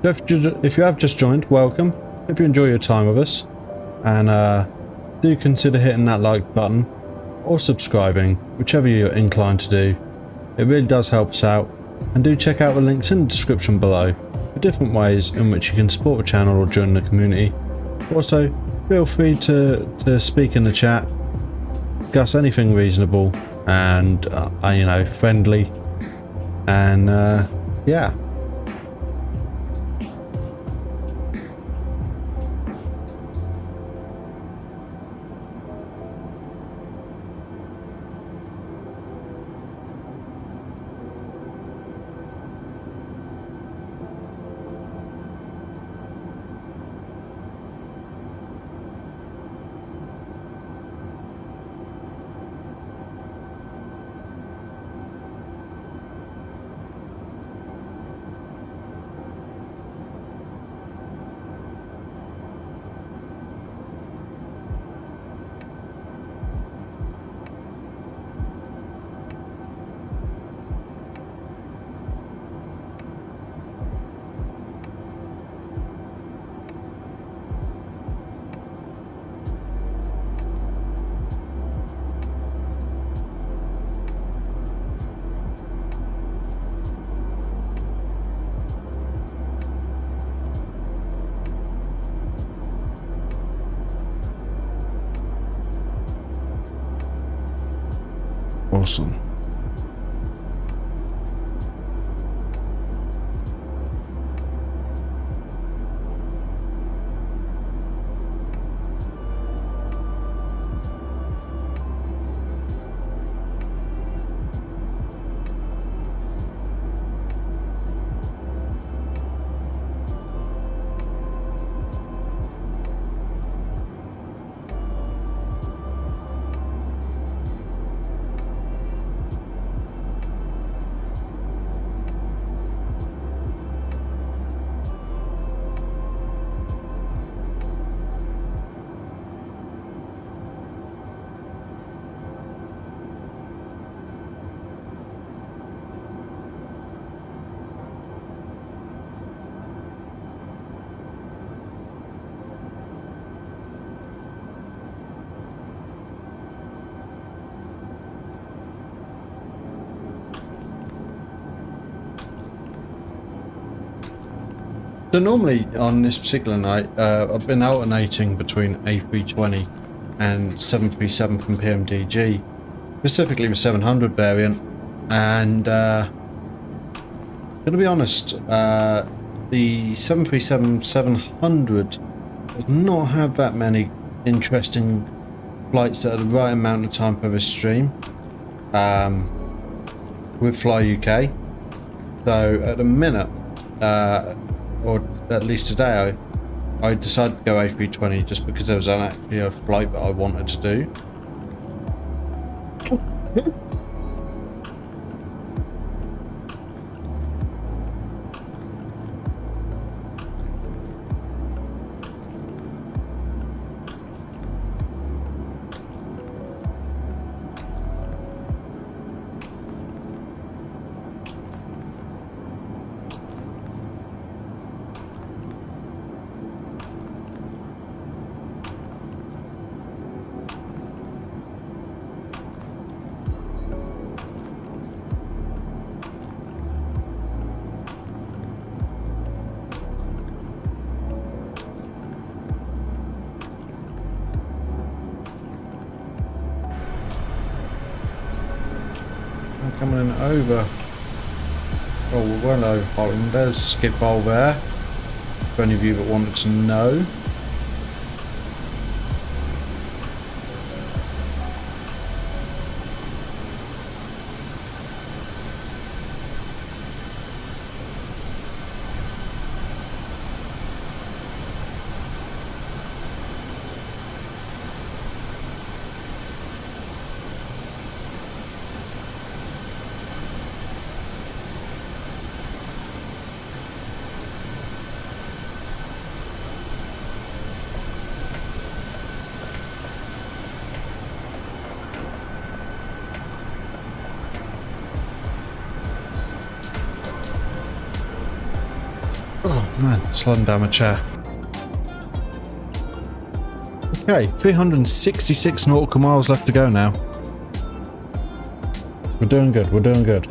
If you have just joined, welcome. Hope you enjoy your time with us, and do consider hitting that like button or subscribing, whichever you're inclined to do. It really does help us out, and do check out the links in the description below for different ways in which you can support the channel or join the community. Also, feel free to speak in the chat, discuss anything reasonable and you know, friendly, and yeah. Awesome. So normally on this particular night, I've been alternating between A320 and 737 from PMDG, specifically the 700 variant, and gonna be honest, the 737-700 does not have that many interesting flights that are the right amount of time for this stream with Fly UK. So at the minute, or at least today, I decided to go A320 just because there was actually a flight that I wanted to do. Coming over. Oh, we're well over Holland. There's Schiphol there, for any of you that wanted to know. Oh man, sliding down my chair. Okay, 366 nautical miles left to go now. We're doing good, we're doing good.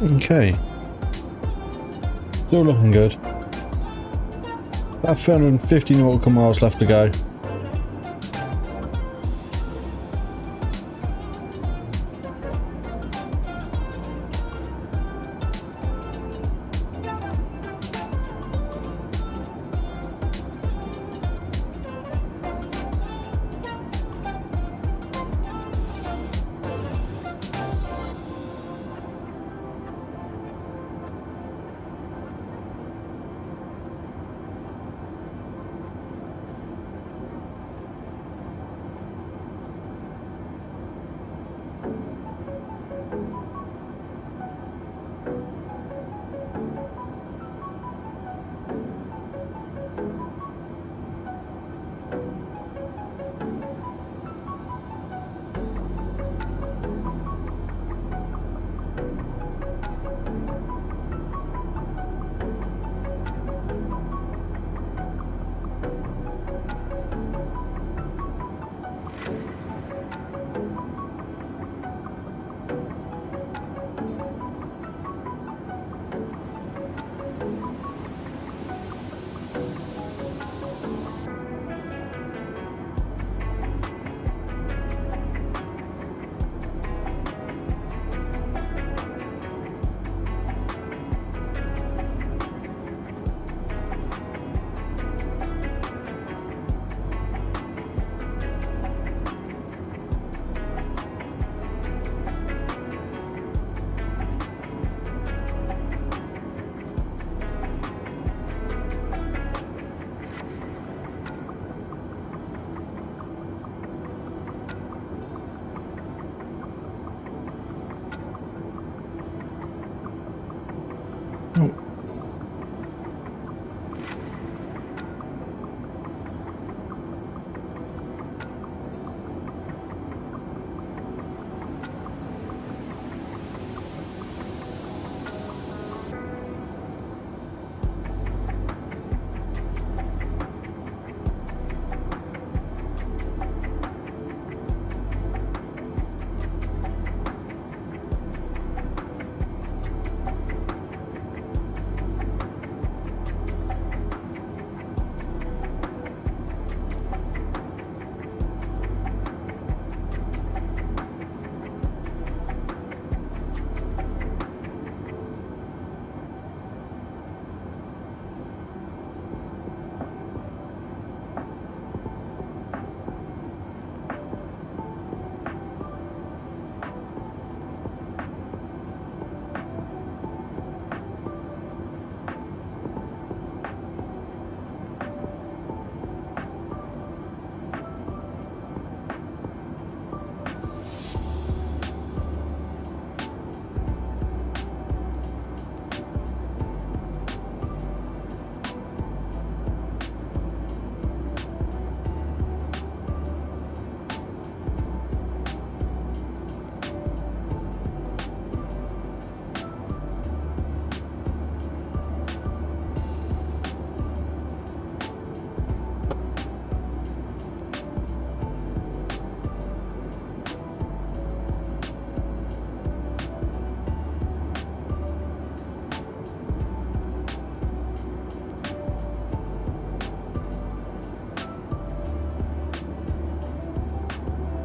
Okay. Still looking good. About 350 nautical miles left to go. Oh.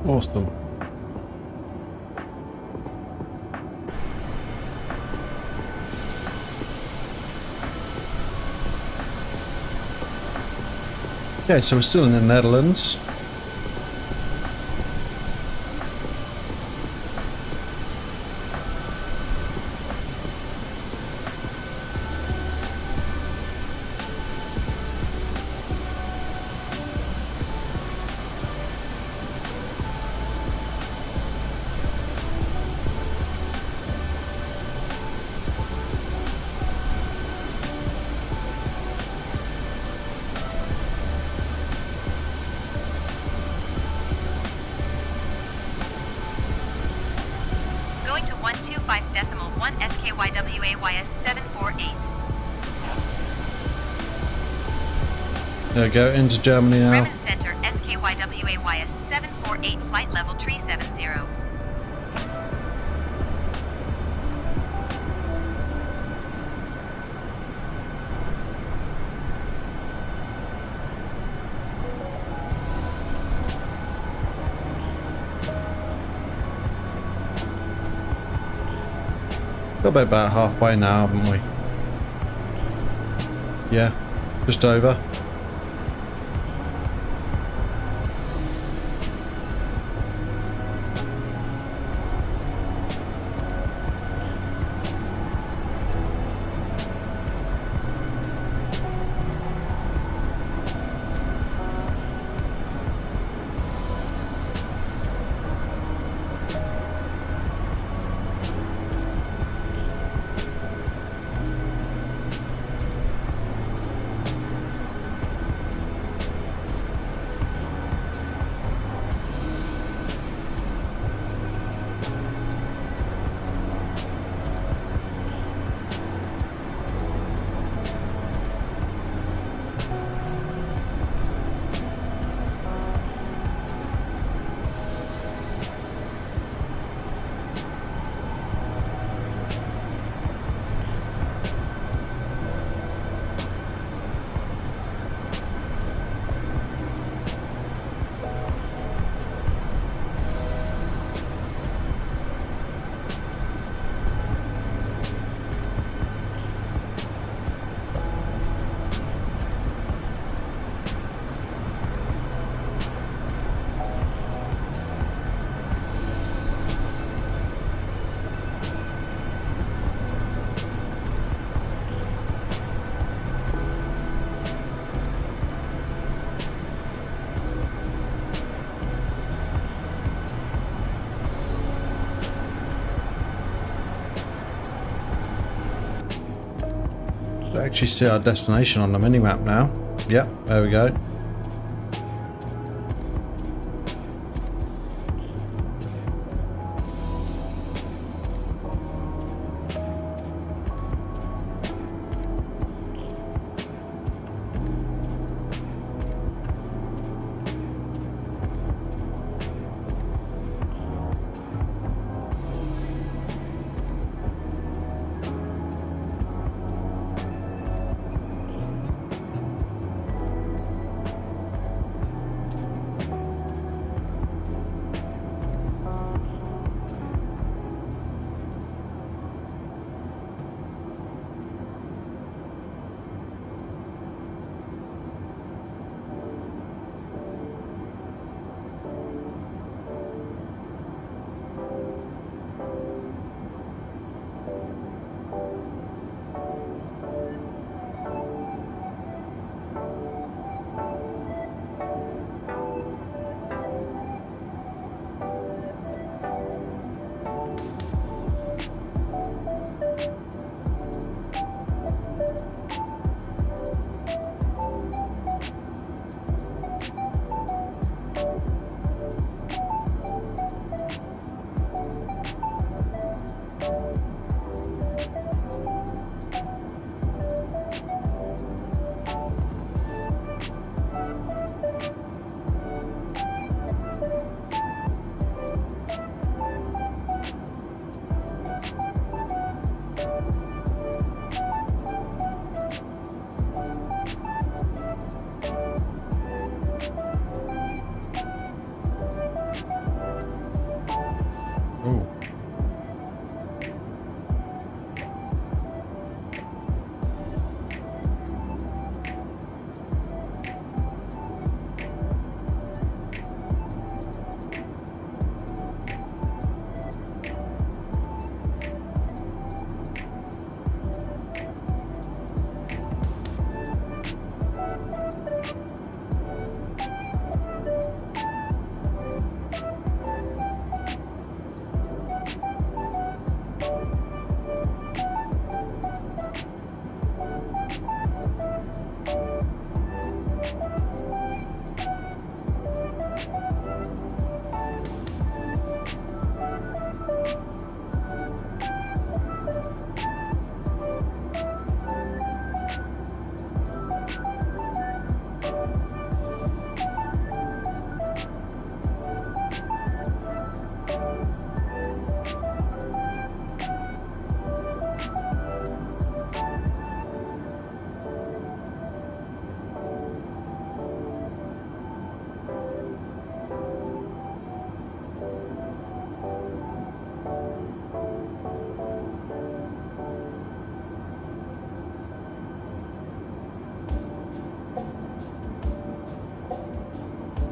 Awesome. Okay, so we're still in the Netherlands. Going to 125.1 SKYWAYS 748. There we go, into Germany now. Bremen Center SKYWAYS 748 flight level 370. Got about halfway now, haven't we? Yeah, just over. We actually see our destination on the mini-map now. Yep, there we go.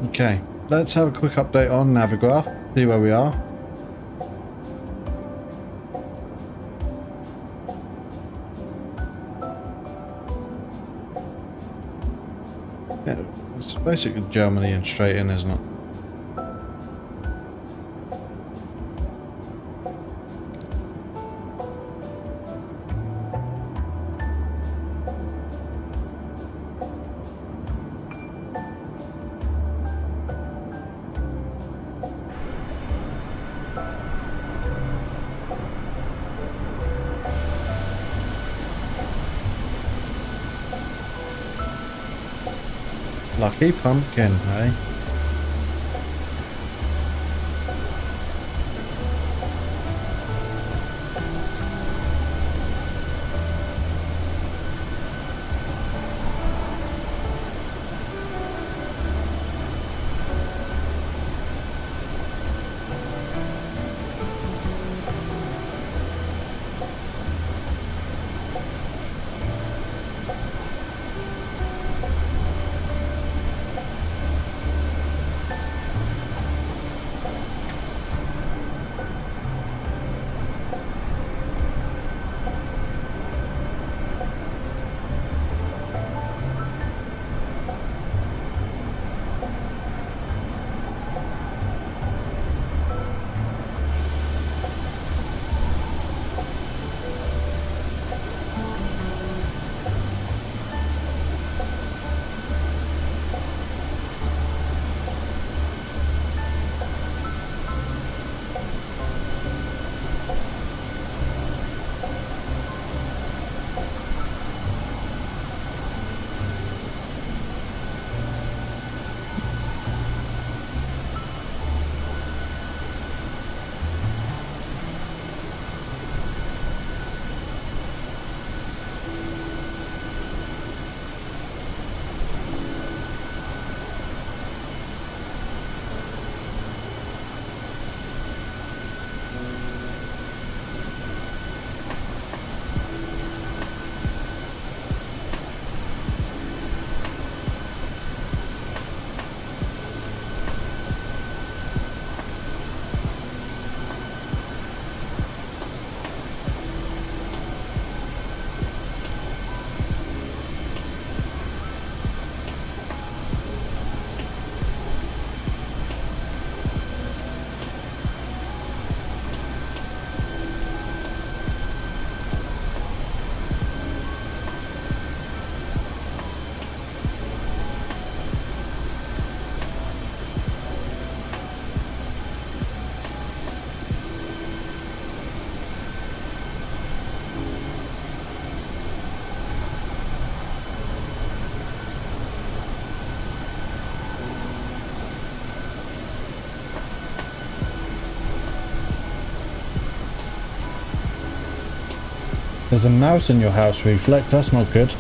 Okay, let's have a quick update on Navigraph, see where we are. Yeah, it's basically Germany and straight in, isn't it? Lucky pumpkin, eh? There's a mouse in your house, Reflex. That's not good.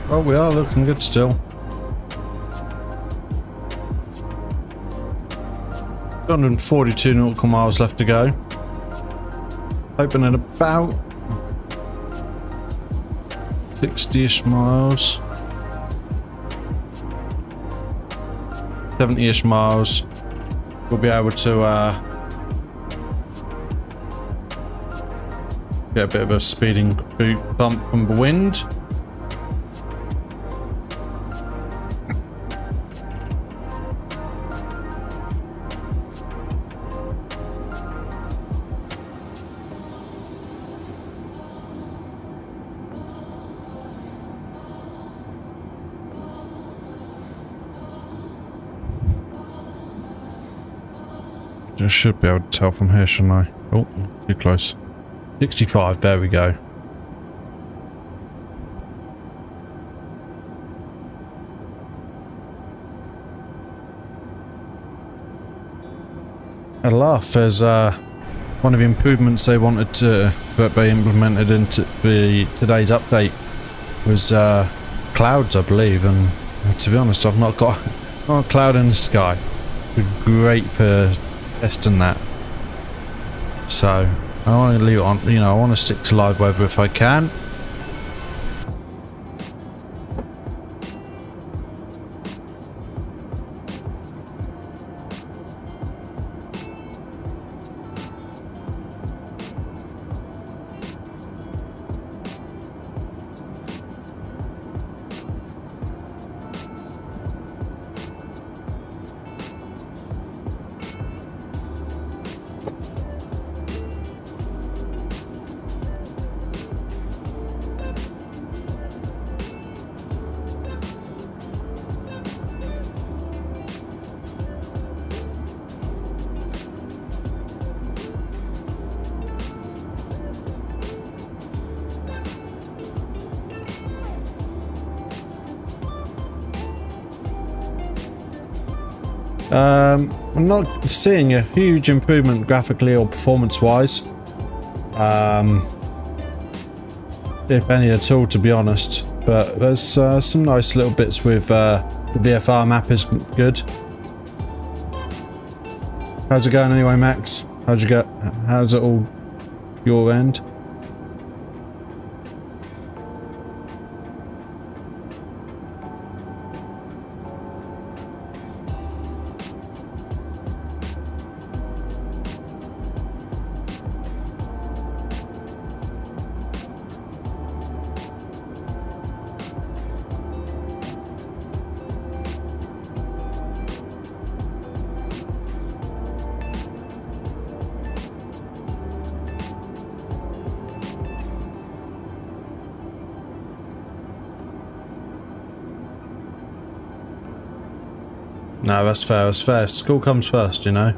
Oh, we are looking good still. 242 nautical miles left to go. Hoping at about 60-ish miles. 70-ish miles. We'll be able to get a bit of a speeding boot bump from the wind. I should be able to tell from here, shouldn't I? Oh, too close. 65, there we go. At laugh, there's one of the improvements they wanted to, that they implemented into today's update was clouds, I believe, and to be honest, I've not got a cloud in the sky. It's great for testing that. So I want to leave it on, you know, I want to stick to live weather if I can. I'm not seeing a huge improvement graphically or performance-wise, if any at all, to be honest. But there's some nice little bits with the VFR map is good. How's it going anyway, Max? How's it all your end? No, that's fair, that's fair. School comes first, you know.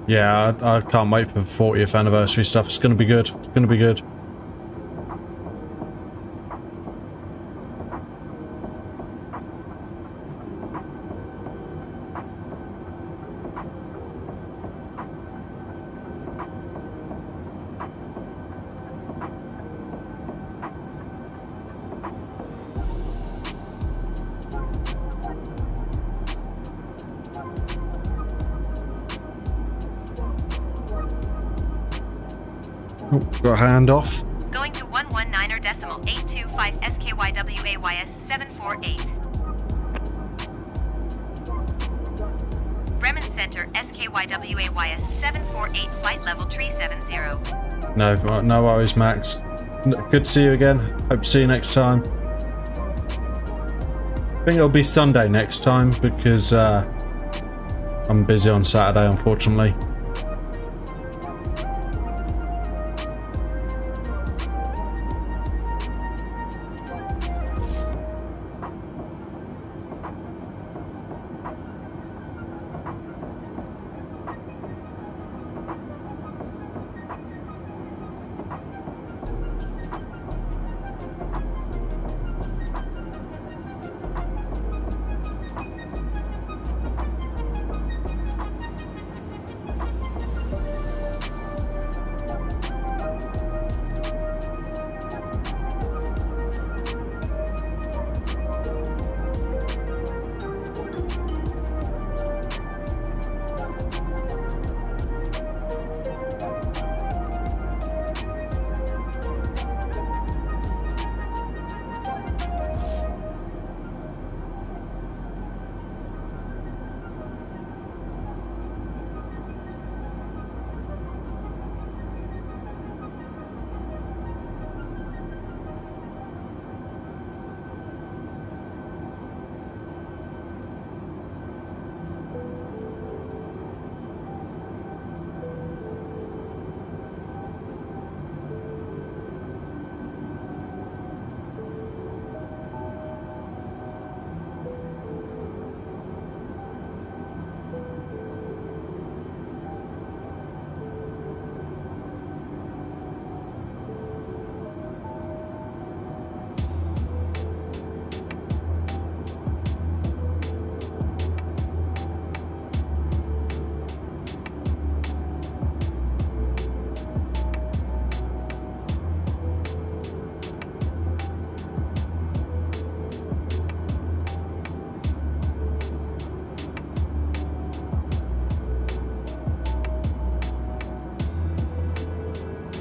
Yeah, I can't wait for the 40th anniversary stuff. It's going to be good. It's going to be good. Oh, got a hand off. Going to 119er decimal 825 SKYWAYS 748. Bremen Center SKYWAYS 748 flight level 370. No worries, Max. Good to see you again. Hope to see you next time. I think it'll be Sunday next time because I'm busy on Saturday, unfortunately.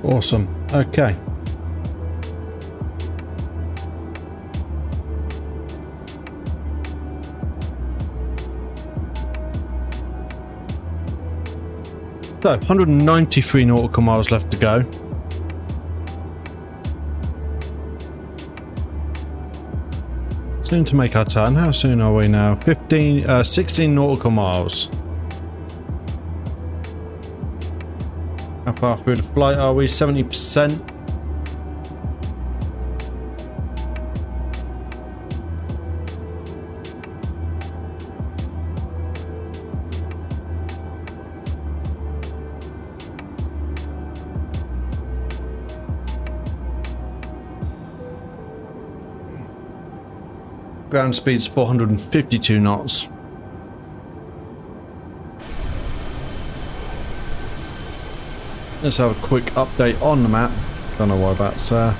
Awesome. Okay. So, 193 nautical miles left to go. Soon to make our turn. How soon are we now? 16 nautical miles. How far through the flight are we? 70%. Ground speed's 452 knots. Let's have a quick update on the map. Don't know why that's there.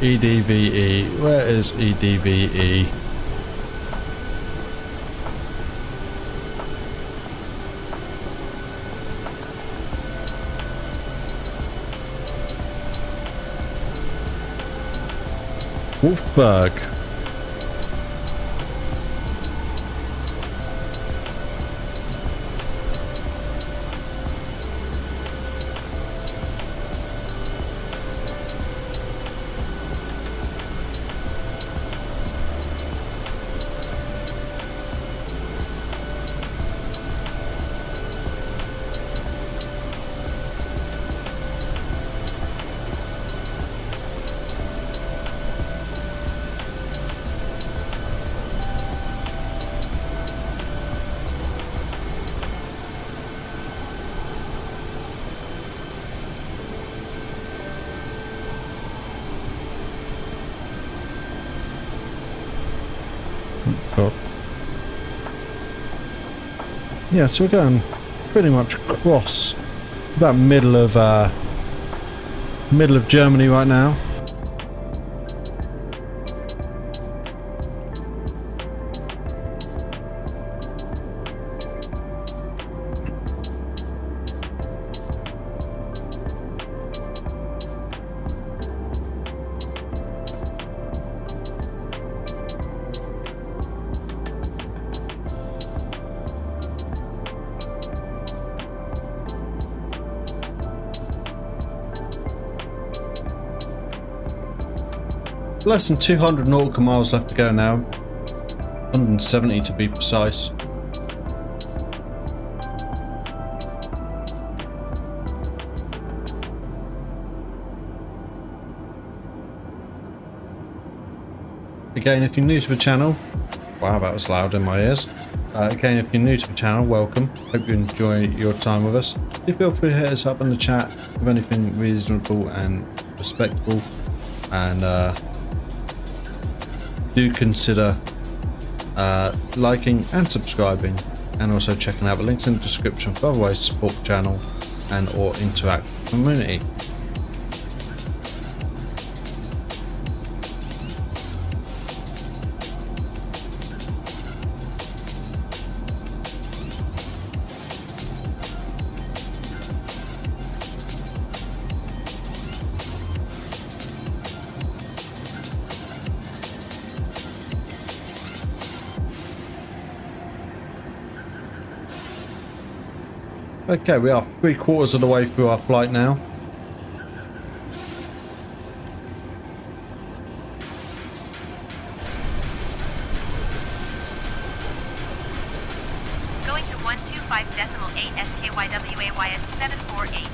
EDVE. Where is EDVE? Wolfsburg. Oh. Yeah, so we're going pretty much across about middle of Germany right now. Less than 200 nautical miles left to go now. 170 to be precise. Again, if you're new to the channel, wow, that was loud in my ears. Again, if you're new to the channel, welcome. Hope you enjoy your time with us. Do feel free to hit us up in the chat with anything reasonable and respectable, and do consider liking and subscribing, and also checking out the links in the description for other ways to support the channel and or interact with the community. Okay, we are 3/4 of the way through our flight now. Going to 125.8 SKYWAYS 748.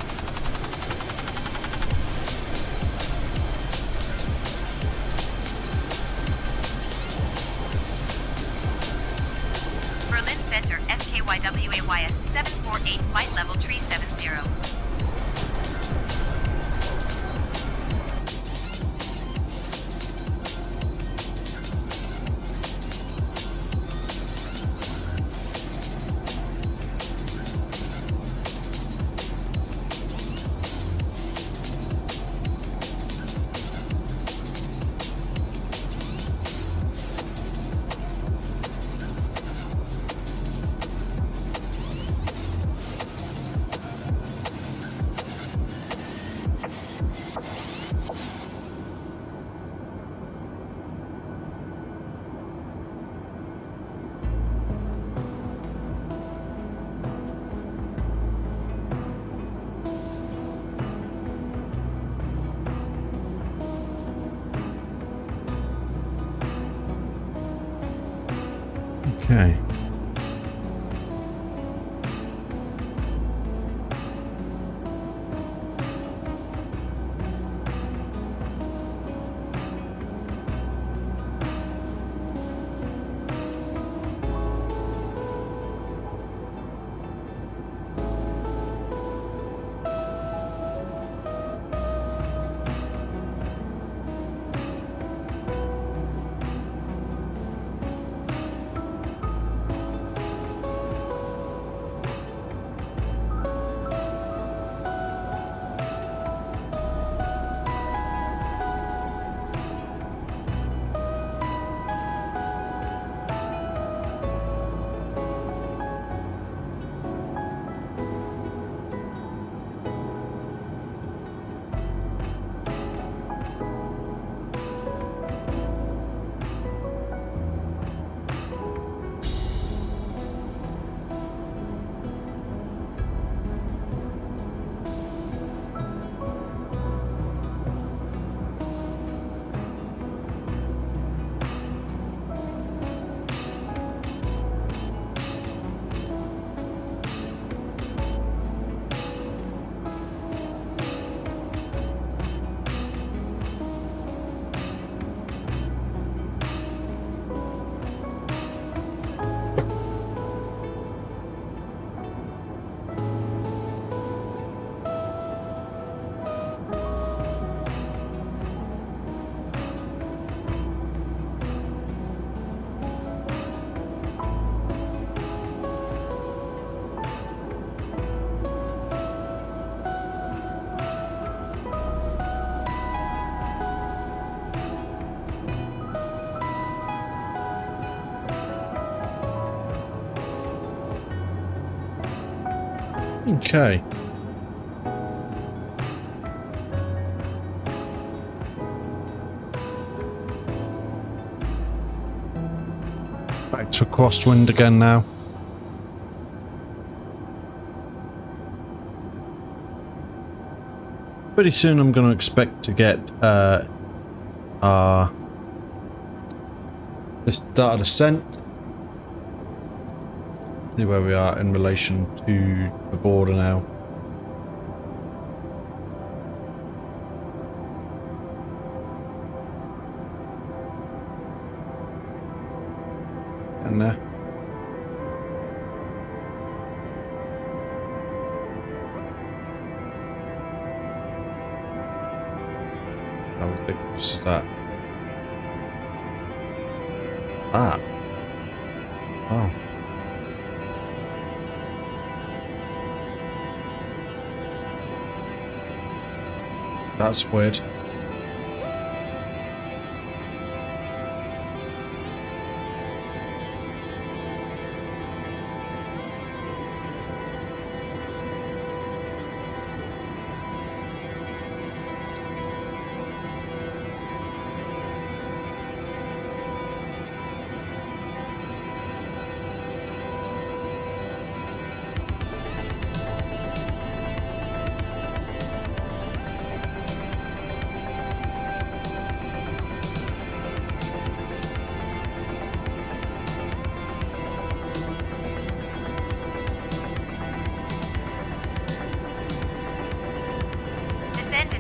Berlin Center, SKYWAYS 748, flight level 370. Okay. Okay. Back to a crosswind again now. Pretty soon I'm going to expect to get the start of descent. See where we are in relation to the border now. And there. How ridiculous is that? Ah. Oh. That's weird.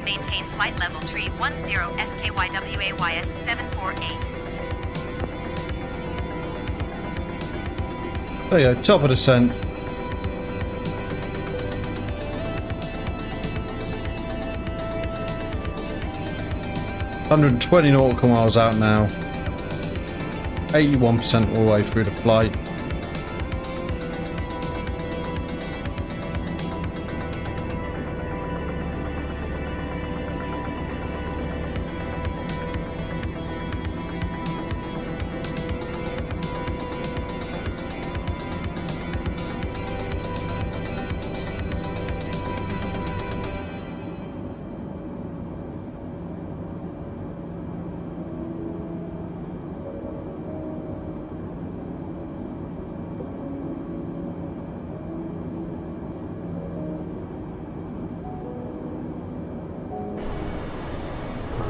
Maintain flight level tree 10 SKYWAYS 748. There you go, top of descent. $120 nautical miles out now. 81% all the way through the flight.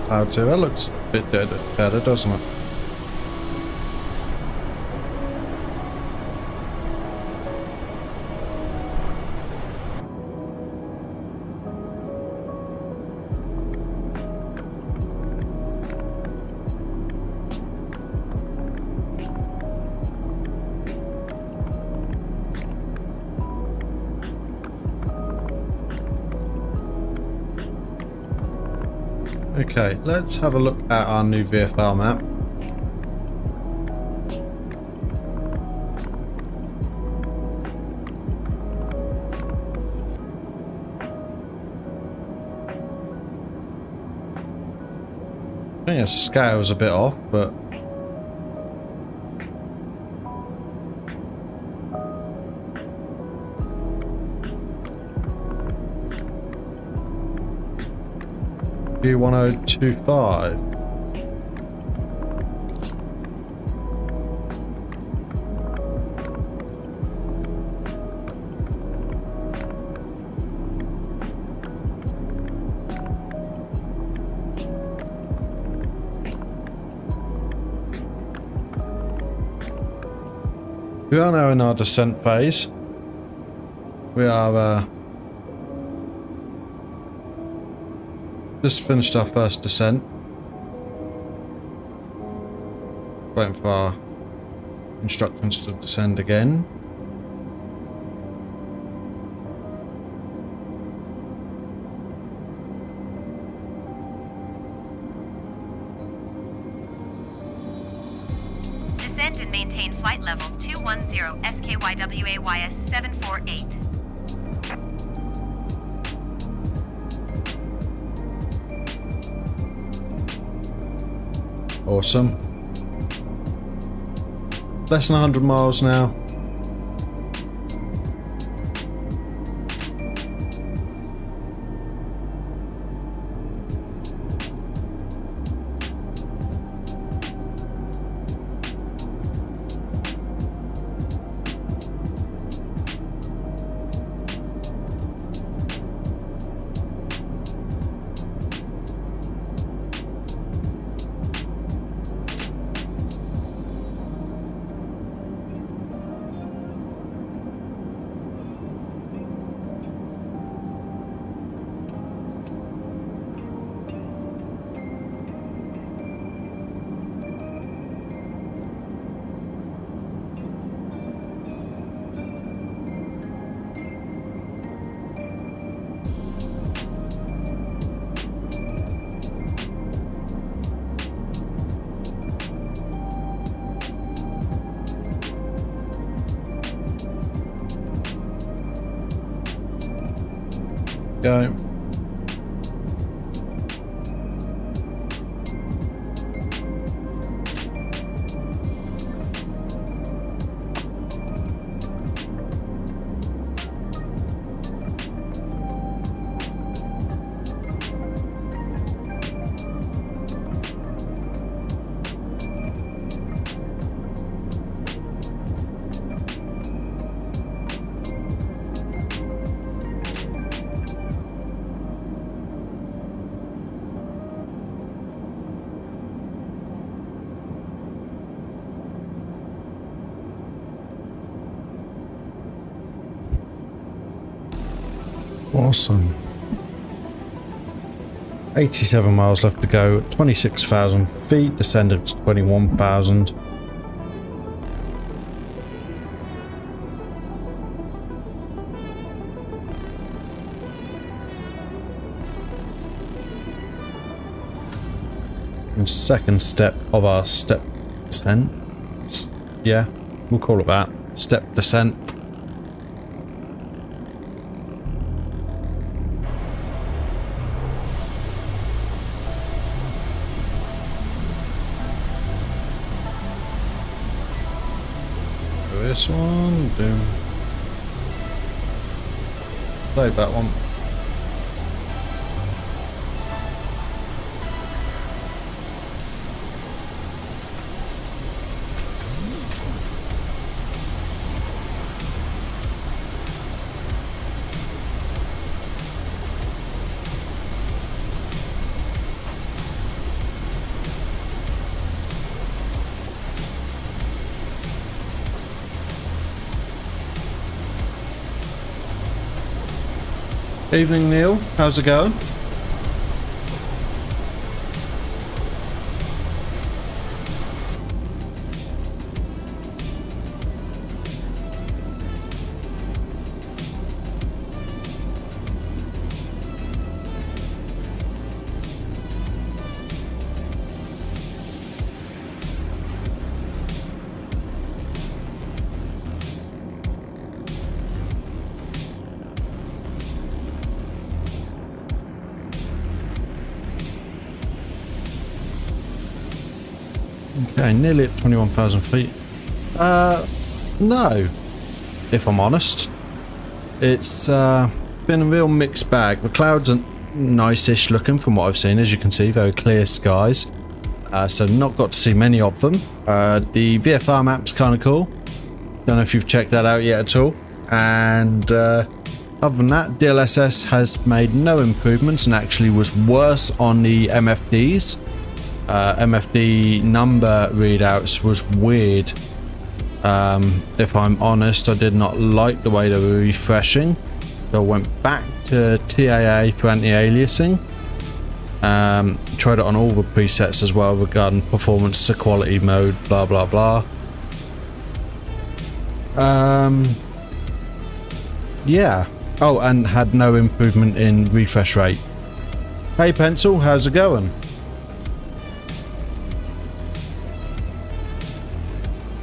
Cloud 2, that looks a bit better, doesn't it? Okay, let's have a look at our new VFR map. I think the scale's a bit off, but U1025. We are now in our descent phase. We are just finished our first descent. Waiting for our instructions to descend again. Descend and maintain flight level 210 SKYWAYS 748. Awesome. Less than 100 miles now. go. Awesome. 87 miles left to go. 26,000 feet. Descended to 21,000. And second step of our step descent. Yeah, we'll call it that. Step descent. This one, boom. Load that one. Evening, Neil. How's it going? Okay, nearly at 21,000 feet. No, if I'm honest. It's been a real mixed bag. The clouds are nice-ish looking from what I've seen, as you can see, very clear skies. So not got to see many of them. The VFR map's kind of cool. Don't know if you've checked that out yet at all. And other than that, DLSS has made no improvements and actually was worse on the MFDs. MFD number readouts was weird. If I'm honest, I did not like the way they were refreshing, so I went back to TAA for anti-aliasing. Tried it on all the presets as well regarding performance to quality mode, blah blah blah. Yeah. Oh, and had no improvement in refresh rate. Hey Pencil, how's it going?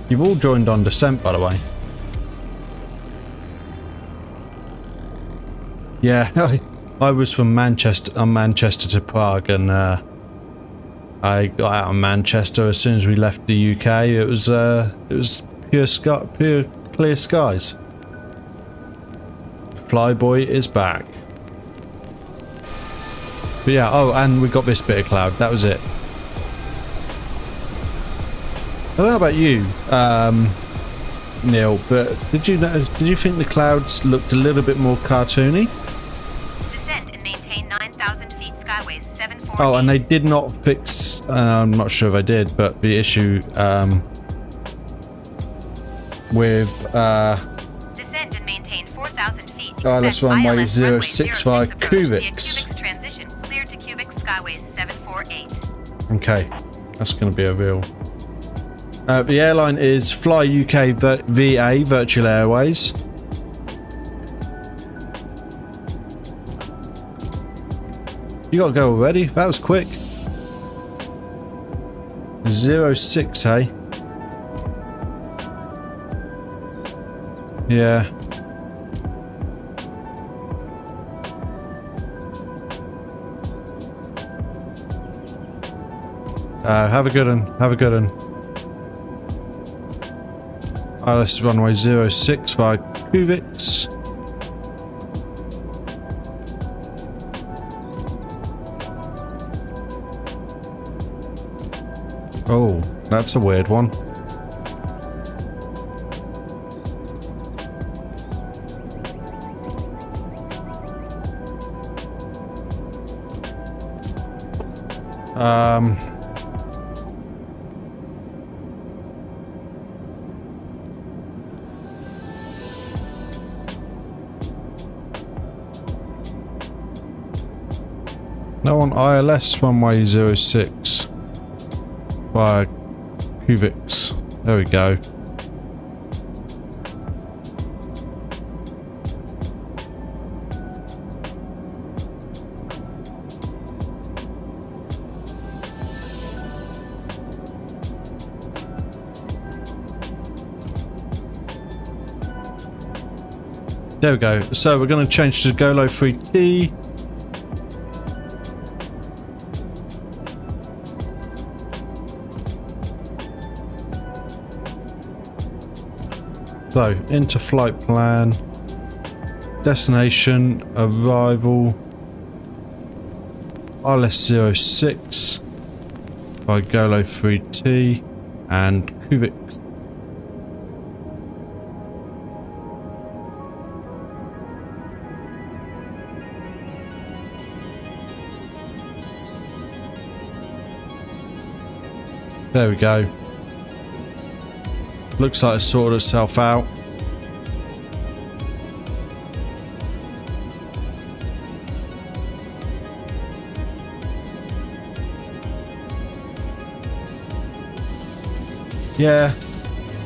You've all joined on Descent, by the way. Yeah, I was from Manchester to Prague, and I got out of Manchester as soon as we left the UK. It was pure clear skies. Flyboy is back. But yeah, oh, and we got this bit of cloud. That was it. I don't know about you, Neil, but did you think the clouds looked a little bit more cartoony? Descend and maintain 9,000 feet skyways 748. Oh, and they did not fix, I'm not sure if I did, but the issue with descend and maintain 4,000 feet. ILS runway 06 via cubics. Transition clear to cubic skyways 748. Okay, that's going to be a real. The airline is Fly UK VA Virtual Airways. You got to go already? That was quick. 06, hey? Yeah. Have a good one. Have a good one. ILS runway 06 via Kuvix. Oh, that's a weird one. No, on ILS runway 06 via Kuvix. There we go. There we go. So we're going to change to GoLo 3T. So, into flight plan, destination, arrival, ILS 06 by GoLo 3T and Kuvix. There we go. Looks like it's sorted itself out. Yeah,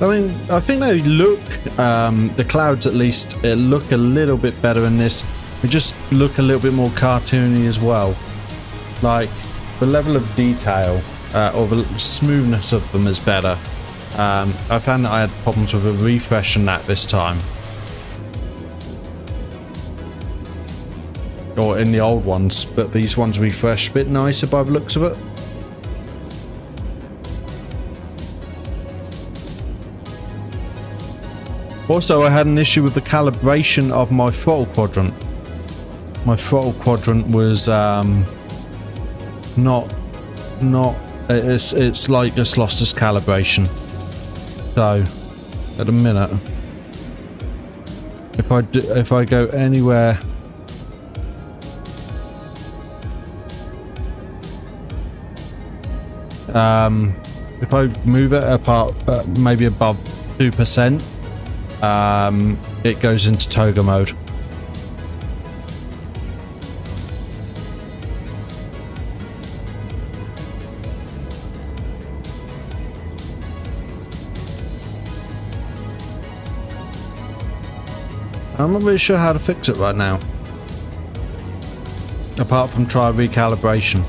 I mean, I think they look, the clouds at least, look a little bit better in this. They just look a little bit more cartoony as well. Like, the level of detail, or the smoothness of them is better. I found that I had problems with a refresh and that this time. Or in the old ones, but these ones refresh a bit nicer by the looks of it. Also, I had an issue with the calibration of my throttle quadrant. My throttle quadrant was it's like it's lost its calibration. So, at a minute, if I go anywhere, if I move it apart, maybe above 2%, it goes into toga mode. I'm not really sure how to fix it right now, apart from try recalibration.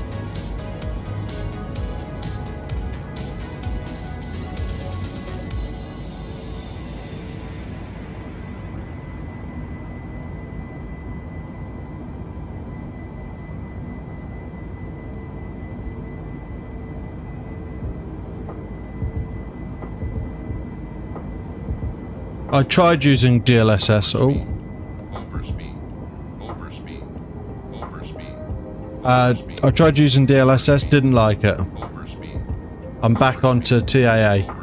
I tried using DLSS. I tried using DLSS, didn't like it. I'm back onto TAA.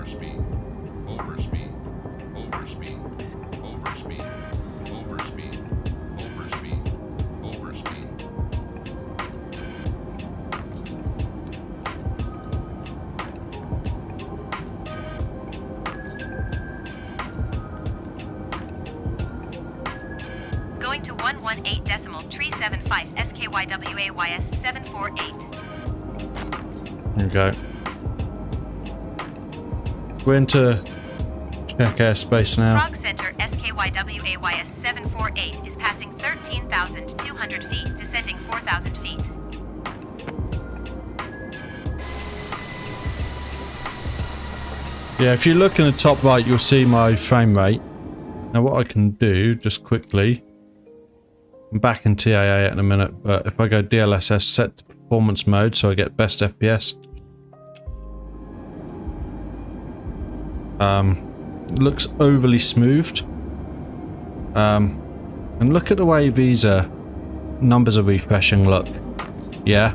Going to 118.375 SKYWAYS 748. Okay. We're into Czech airspace now. Prague Center SKYWAYS 748 is passing 13,200 feet, descending 4,000 feet. Yeah, if you look in the top right, you'll see my frame rate. Now what I can do, just quickly, I'm back in TAA in a minute, but if I go DLSS set to performance mode so I get best FPS, Looks overly smoothed. And look at the way these numbers are refreshing. Look, yeah.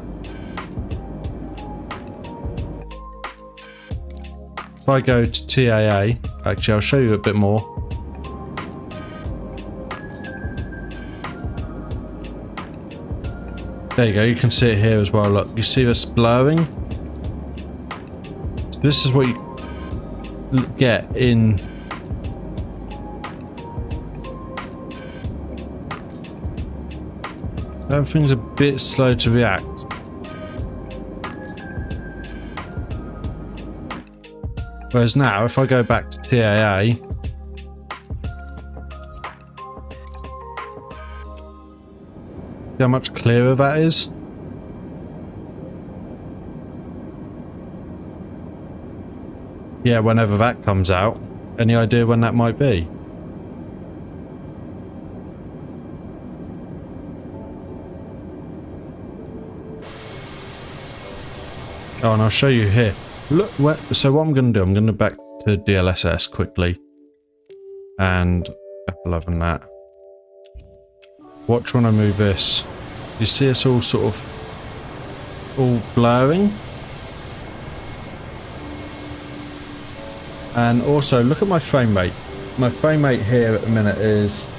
If I go to TAA, actually, I'll show you a bit more. There you go. You can see it here as well. Look, you see this blurring. So this is what you get in. Everything's a bit slow to react. Whereas now, if I go back to TAA, see how much clearer that is? Yeah, whenever that comes out. Any idea when that might be? Oh, and I'll show you here. Look, so what I'm going to do, I'm going to back to DLSS quickly. And F11 that. Watch when I move this. You see it's all sort of all blurring. And also look at my frame rate. My frame rate here at the minute is,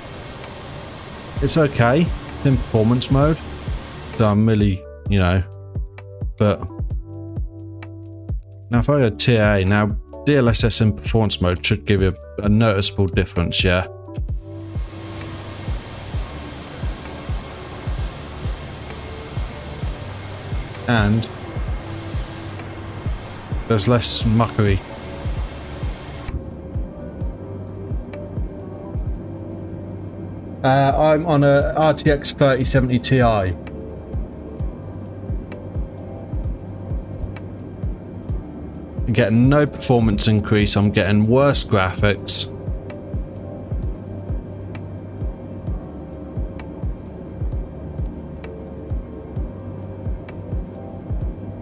it's okay. It's in performance mode. So I'm really, you know, but now if I go TAA, now DLSS in performance mode should give you a noticeable difference, yeah. And there's less muckery. I'm on a RTX 3070 Ti. I'm getting no performance increase, I'm getting worse graphics.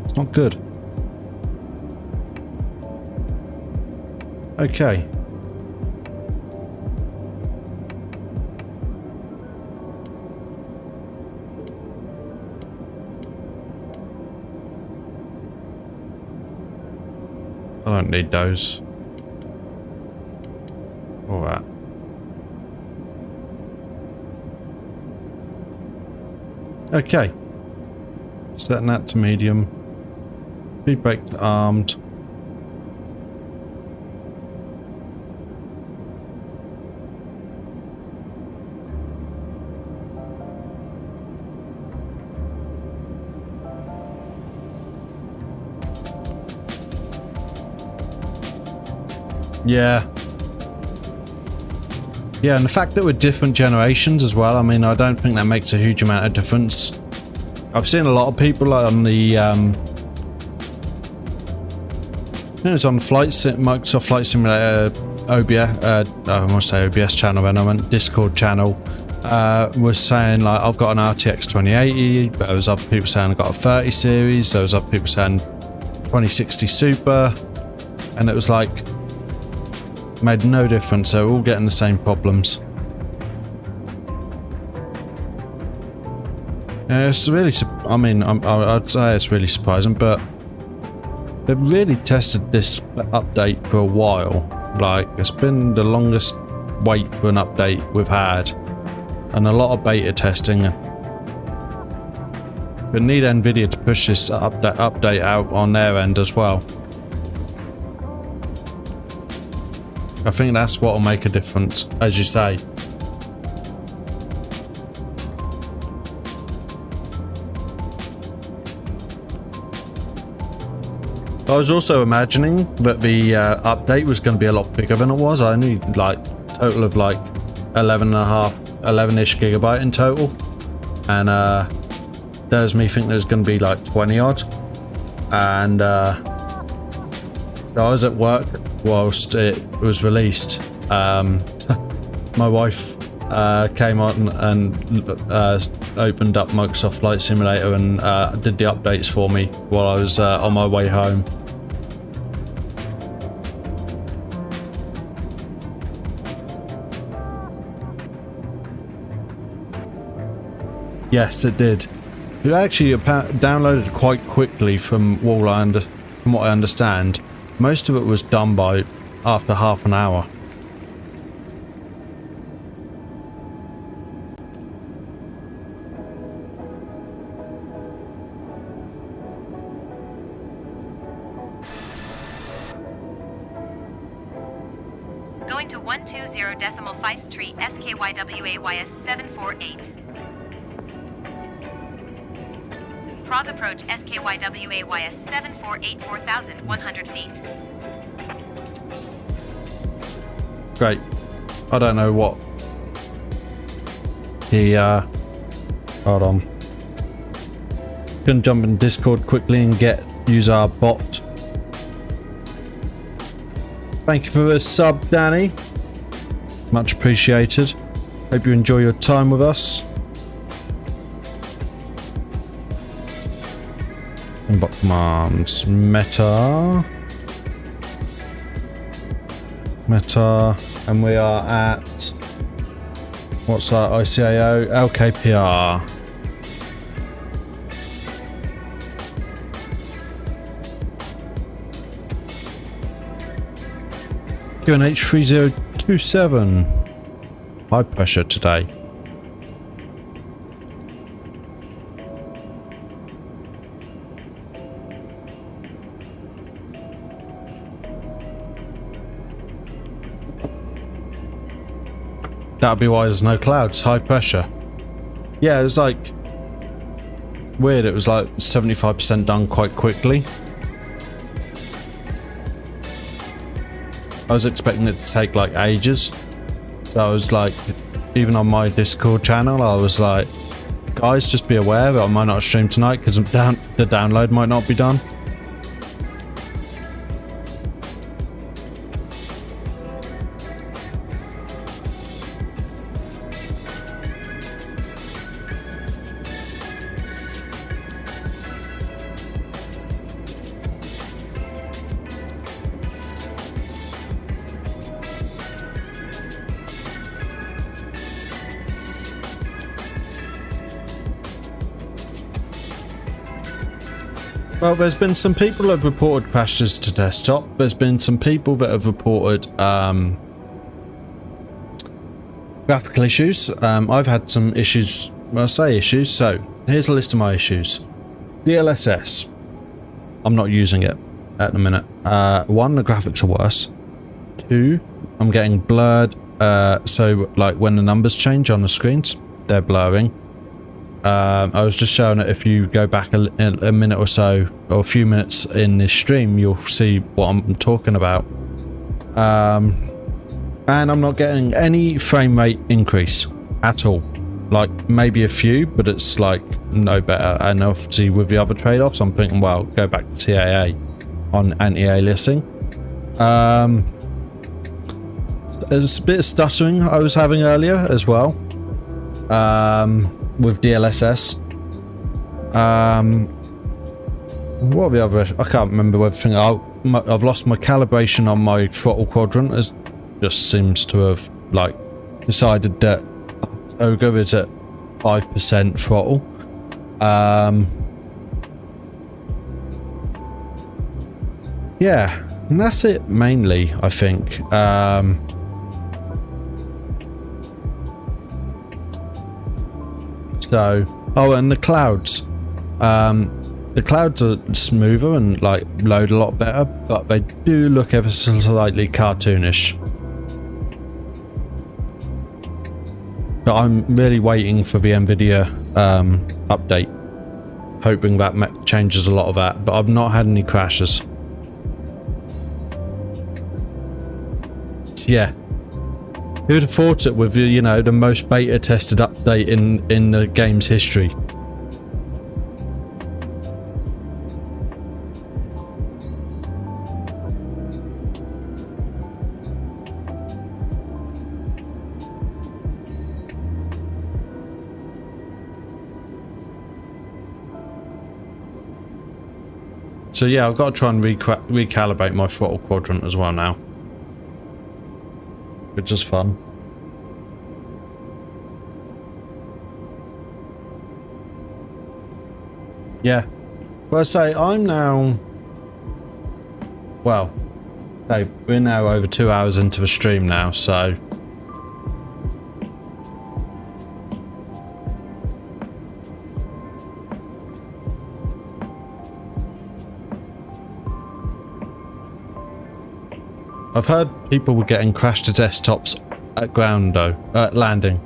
It's not good. Okay. I don't need those. All that. Okay. Setting that to medium. Speed brake to armed. Yeah. Yeah, and the fact that we're different generations as well, I mean, I don't think that makes a huge amount of difference. I've seen a lot of people on the, it's on Microsoft Flight Simulator OBS, I want to say OBS channel, and I went Discord channel, was saying like, I've got an RTX 2080, but there was other people saying I've got a 30 series, there was other people saying 2060 Super, and it was like, made no difference. They're all getting the same problems. Yeah, it's really, I mean, I'd say it's really surprising, but they've really tested this update for a while. Like, it's been the longest wait for an update we've had, and a lot of beta testing. We need Nvidia to push this update out on their end as well. I think that's what will make a difference, as you say. I was also imagining that the update was going to be a lot bigger than it was. I only like total of like 11-ish gigabyte in total, and there's me thinking there's going to be like 20 odd, and so I was at work whilst it was released. My wife came on and opened up Microsoft Flight Simulator and did the updates for me while I was on my way home. Yes, it did. It actually downloaded quite quickly from what I understand. Most of it was done by after half an hour. Going to 120.53 SKYWAYS 748. Prague approach SKYWAYS 748 4,100 feet. Great. I don't know what the hold on. Gonna jump in Discord quickly and use our bot. Thank you for the sub, Danny. Much appreciated. Hope you enjoy your time with us. Inbox commands. Meta. And we are at, what's that, ICAO, LKPR. QNH 3027. High pressure today. That'd be why there's no clouds. High pressure. Yeah, it was like weird. It was like 75% done quite quickly. I was expecting it to take like ages. So I was like, even on my Discord channel, I was like, guys, just be aware that I might not stream tonight because the download might not be done. Well, there's been some people that have reported crashes to desktop. There's been some people that have reported graphical issues. I've had some issues. Well, I say issues. So here's a list of my issues. DLSS. I'm not using it at the minute. 1, the graphics are worse. 2, I'm getting blurred. So like when the numbers change on the screens, they're blurring. I was just showing it. If you go back a minute or so, or a few minutes in this stream, you'll see what I'm talking about. And I'm not getting any frame rate increase at all. Like maybe a few, but it's like no better. And obviously with the other trade-offs, I'm thinking, well, go back to TAA on anti-aliasing. There's a bit of stuttering I was having earlier as well. With DLSS. What are the other? I can't remember everything. I've lost my calibration on my throttle quadrant. It just seems to have like decided that Toga is at 5% throttle. Yeah, and that's it mainly, I think. So, oh, and the clouds. The clouds are smoother and like load a lot better, but they do look ever so slightly cartoonish. But I'm really waiting for the Nvidia update, hoping that changes a lot of that. But I've not had any crashes. Yeah. Who would have thought it with, you know, the most beta tested update in the game's history? So yeah, I've got to try and recalibrate my throttle quadrant as well now, which is fun. Yeah. Well, I say I'm now. Well, say we're now over 2 hours into the stream now, so. I've heard people were getting crashed to desktops at ground though, at landing.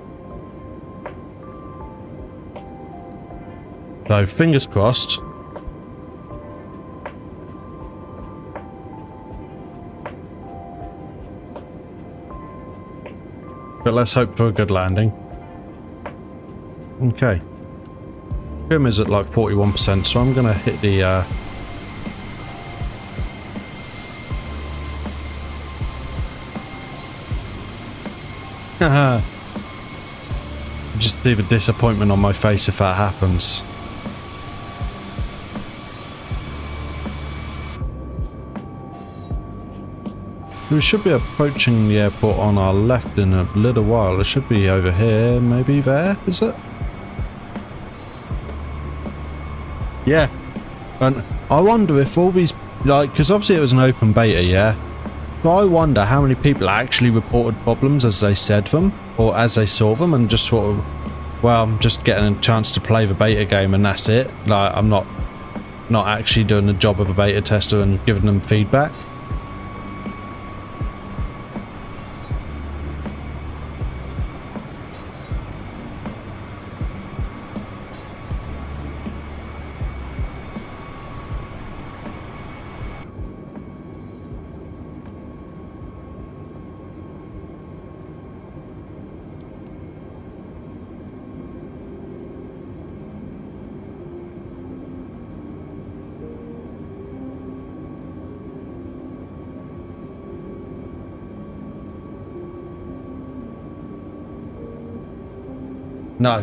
So fingers crossed. But let's hope for a good landing. Okay. Trim is at like 41%, so I'm gonna hit the just see the disappointment on my face if that happens. We should be approaching the airport on our left in a little while. It should be over here, maybe there, is it? Yeah. And I wonder if all these, like, because obviously it was an open beta, yeah? So I wonder how many people actually reported problems as they said them, or as they saw them, and just sort of, well, I'm just getting a chance to play the beta game and that's it. Like, I'm not actually doing the job of a beta tester and giving them feedback. No.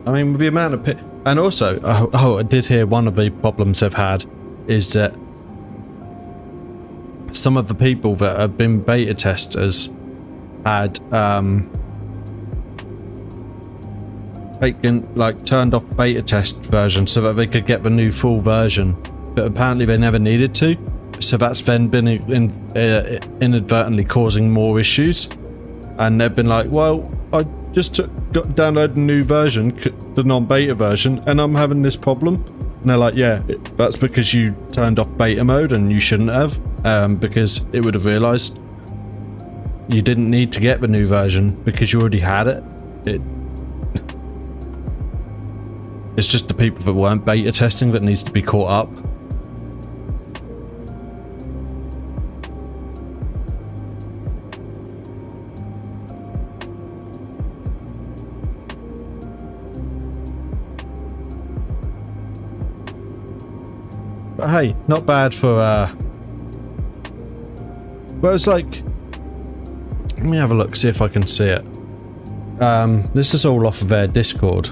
I mean, with the amount of and also, oh, I did hear one of the problems they've had is that some of the people that have been beta testers had turned off beta test version so that they could get the new full version, but apparently they never needed to. So that's then been inadvertently causing more issues, and they've been like, well, I just downloaded a new version, the non-beta version, and I'm having this problem. And they're like, yeah, that's because you turned off beta mode and you shouldn't have, because it would have realized you didn't need to get the new version because you already had it. It's just the people that weren't beta testing that needs to be caught up. But hey, not bad for well, it's like, let me have a look, see if I can see it. This is all off of their Discord.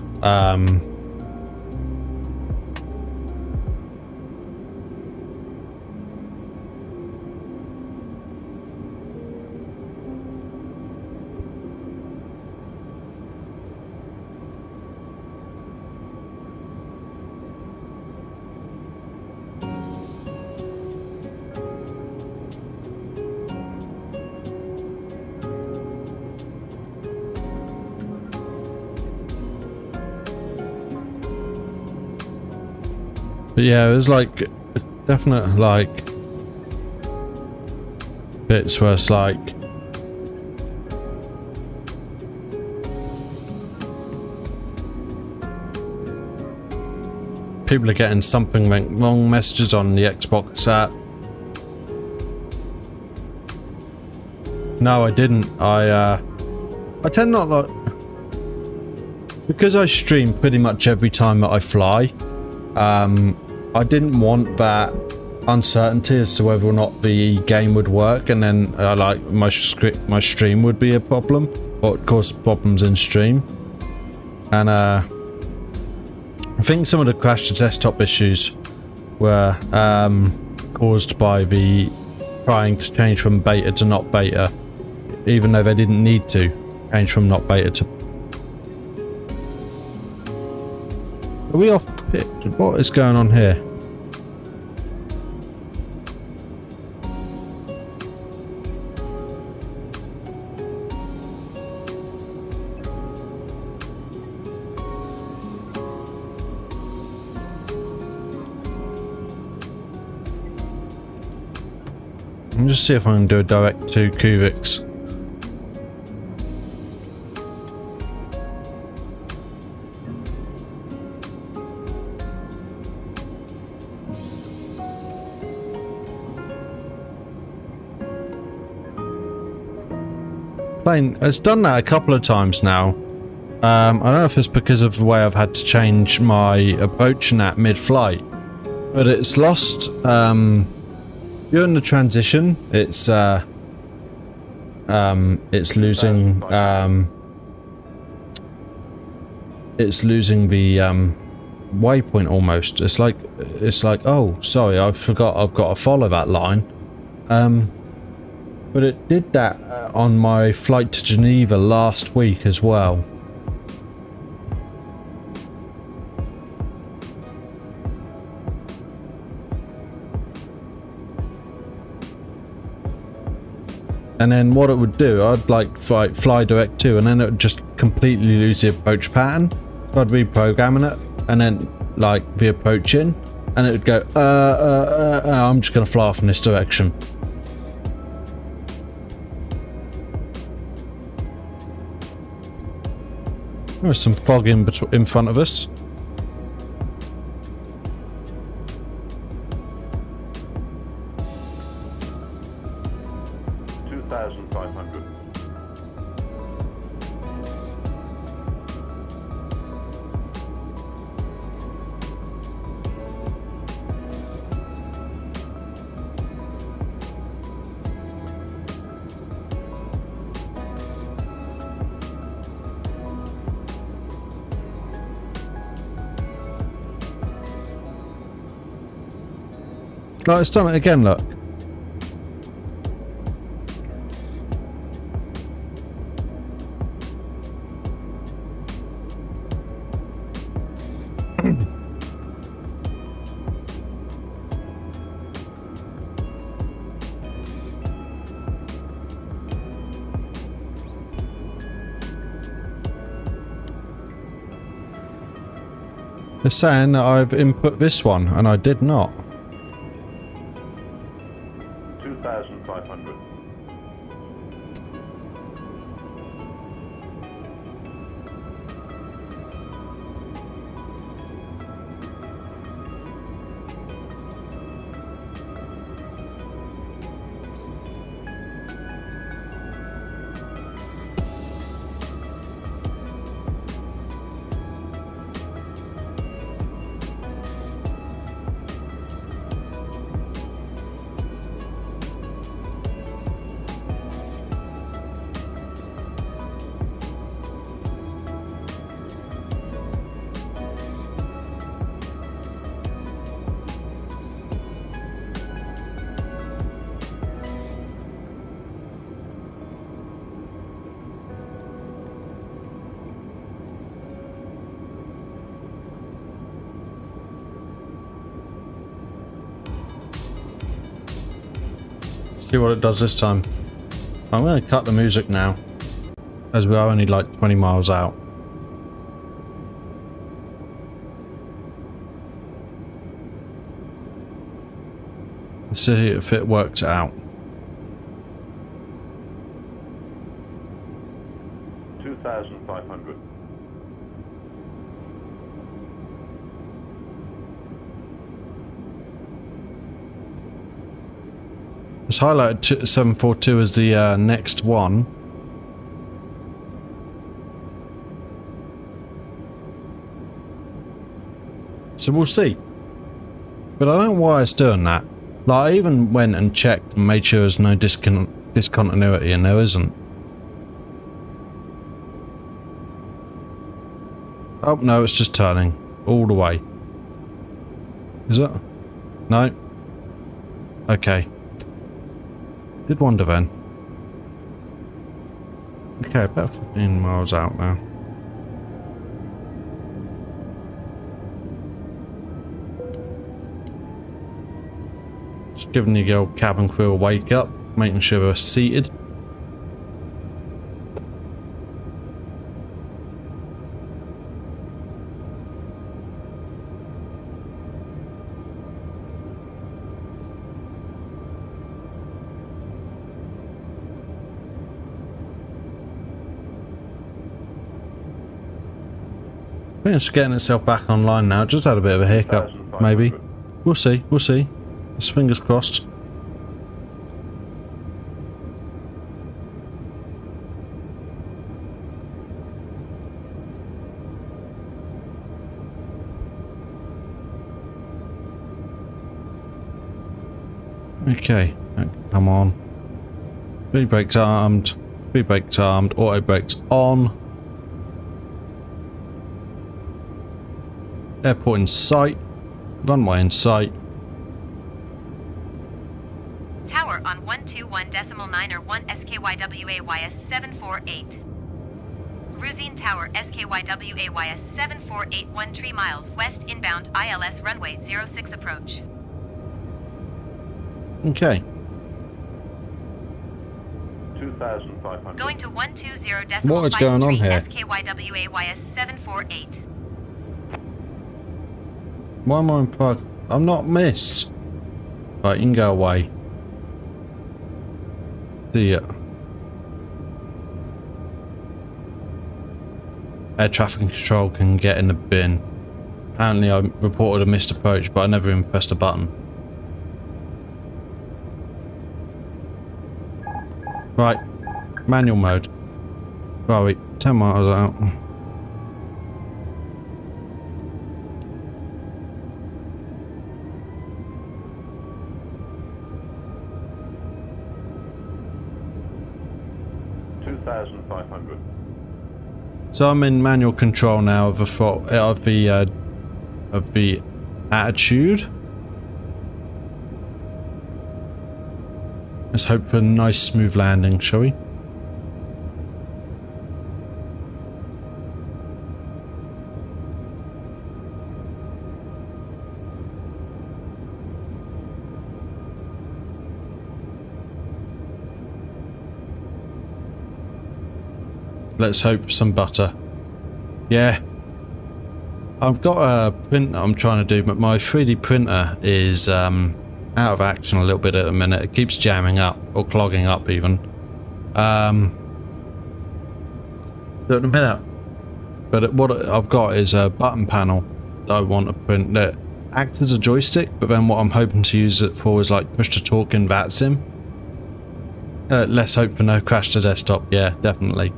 But yeah, it was like definite like bits where it's like people are getting something went wrong messages on the Xbox app. No, I didn't. I tend not like, because I stream pretty much every time that I fly. I didn't want that uncertainty as to whether or not the game would work, and then like my stream would be a problem, or cause problems in stream. And I think some of the crash to desktop issues were caused by the trying to change from beta to not beta, even though they didn't need to. Change from not beta to... Are we off pit? What is going on here? Let me just see if I can do a direct to Kuvix. Plane, it's done that a couple of times now. I don't know if it's because of the way I've had to change my approach and that mid-flight, but it's lost during the transition. It's losing the waypoint almost. It's like oh sorry, I forgot I've got to follow that line. But it did that on my flight to Geneva last week as well. And then what it would do, I'd like fly direct to, and then it would just completely lose the approach pattern. So I'd reprogram it, and then like the approach in, and it would go, I'm just gonna fly off in this direction. There's some fog in front of us. Like, it's done it again, look. It's saying that I've input this one, and I did not. 2,500. See what it does this time. I'm going to cut the music now, as we are only like 20 miles out. Let's see if it works out. 2,500. It's highlighted 742 as the next one. So we'll see. But I don't know why it's doing that. Like, I even went and checked and made sure there's no discontinuity, and there isn't. Oh no, it's just turning all the way. Is it? No? Okay. Did wonder then. Okay, about 15 miles out now. Just giving the old cabin crew a wake up, making sure they're seated. I think it's getting itself back online now. Just had a bit of a hiccup, maybe. We'll see, we'll see. Just fingers crossed. Okay, come on. Speed brakes armed, auto brakes on. Airport in sight, runway in sight. Tower on 121.9 or 1 SKYWAYS 748. Cruising Tower SKYWAYS 748 13 miles west inbound ILS runway 06 approach. Okay. 2,500. Going to 120.53 What is going on here? SKYWAYS 748. Why am I in Prague? I'm not missed. Right, you can go away. See ya. Air traffic control can get in the bin. Apparently I reported a missed approach, but I never even pressed a button. Right, manual mode. Right, 10 miles out. So I'm in manual control now of the attitude. Let's hope for a nice smooth landing, shall we? Let's hope for some butter. Yeah. I've got a print I'm trying to do, but my 3D printer is out of action a little bit at the minute. It keeps jamming up, or clogging up even. So at the minute. But what I've got is a button panel that I want to print that acts as a joystick, but then what I'm hoping to use it for is like push to talk in VATSIM. Let's hope for no crash to desktop. Yeah, definitely.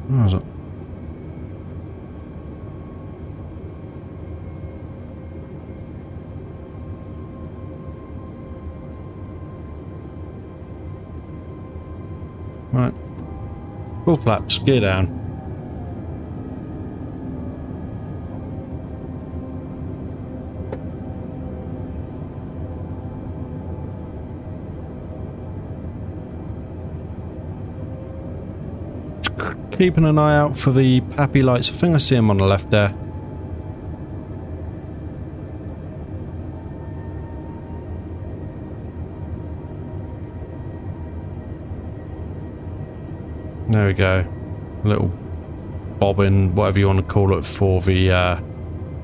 Where was it? Right. Full flaps, gear down. Keeping an eye out for the PAPI lights. I think I see them on the left there. There we go. A little bobbin, whatever you want to call it, for the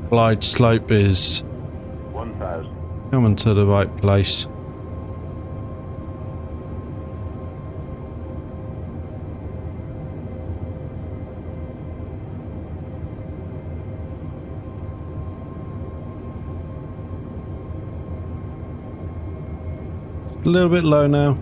glide slope is 1,000. coming to the right place. A little bit low now.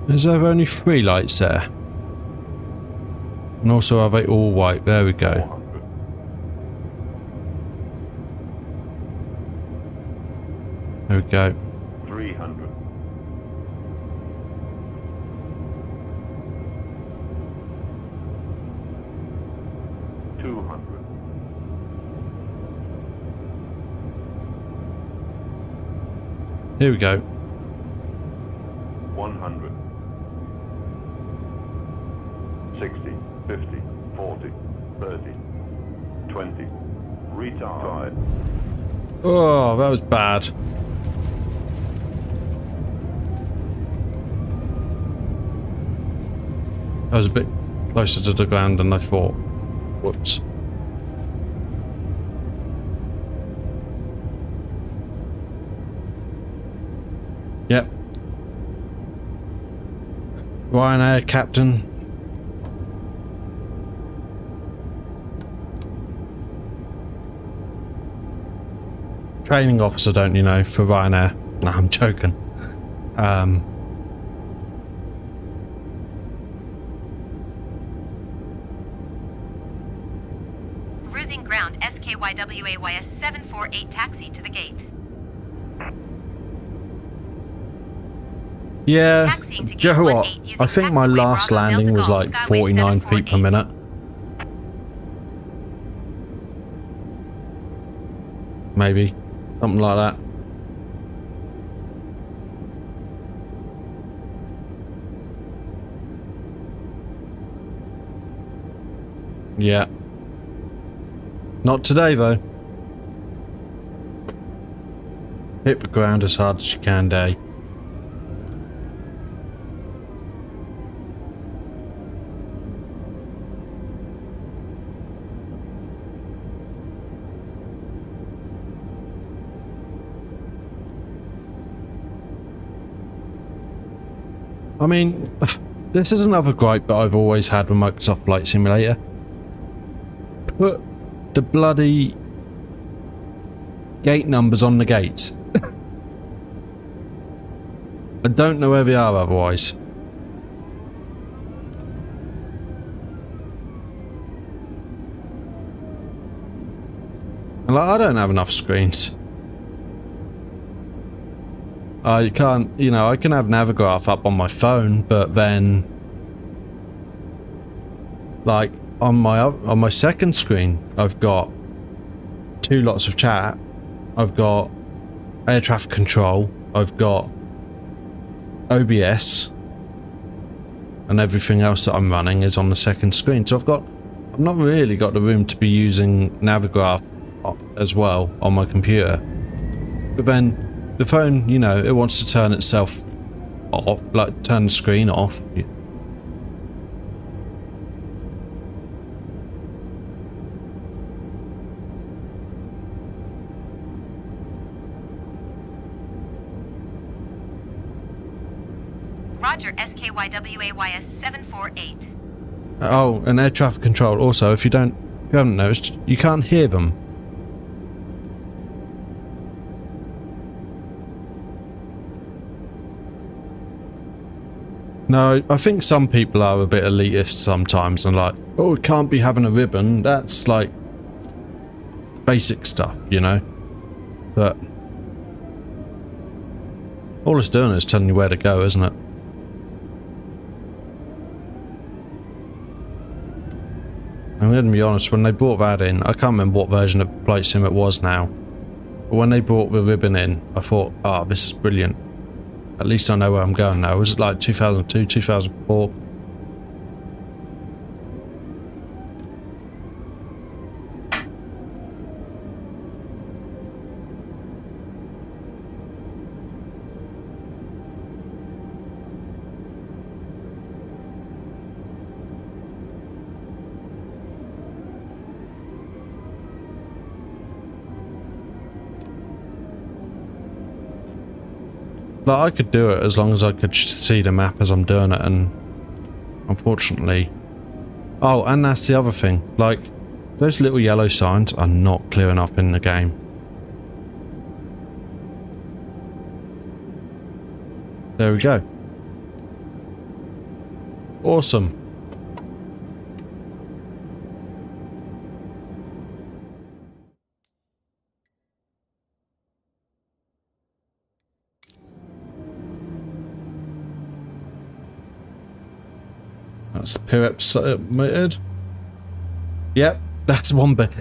Is there only 3 lights there? And also have it all white. There we go. 400. There we go. 300. 200. 'Here we go. 100. 60, 50, 40, 30, 20. Retard. Oh, that was bad. I was a bit closer to the ground than I thought. Whoops. Yep. Ryanair captain. Training officer, don't you know, for Ryanair. No, I'm joking. Cruising ground SKYWAYS 748 taxi to the gate. Yeah, Taxiing to do you know gate what? 18 using I think my taxiway last Bravo landing Delta was Golf like Skyway 49 feet per 748. minute. Maybe. Something like that. Yeah. Not today, though. Hit the ground as hard as you can, Day. I mean, this is another gripe that I've always had with Microsoft Flight Simulator. Put the bloody gate numbers on the gates. I don't know where they are otherwise. And like, I don't have enough screens. I can't, you know, I can have Navigraph up on my phone, but then, like, on my second screen, I've got 2 lots of chat. I've got air traffic control. I've got OBS, and everything else that I'm running is on the second screen. So I've not really got the room to be using Navigraph as well on my computer. But then the phone, you know, it wants to turn itself off, like turn the screen off. Roger, SKYWAYS 748. Oh, and air traffic control also, if you haven't noticed, you can't hear them. No, I think some people are a bit elitist sometimes and like, oh, it can't be having a ribbon. That's like basic stuff, you know? But all it's doing is telling you where to go, isn't it? I'm going to be honest, when they brought that in, I can't remember what version of Flight Sim it was now. But when they brought the ribbon in, I thought, oh, this is brilliant. At least I know where I'm going now. Was it like 2002, 2004? Like, I could do it as long as I could see the map as I'm doing it, and unfortunately... Oh, and that's the other thing. Like, those little yellow signs are not clear enough in the game. There we go. Awesome. That's PIREP submitted. Yep, that's one bit.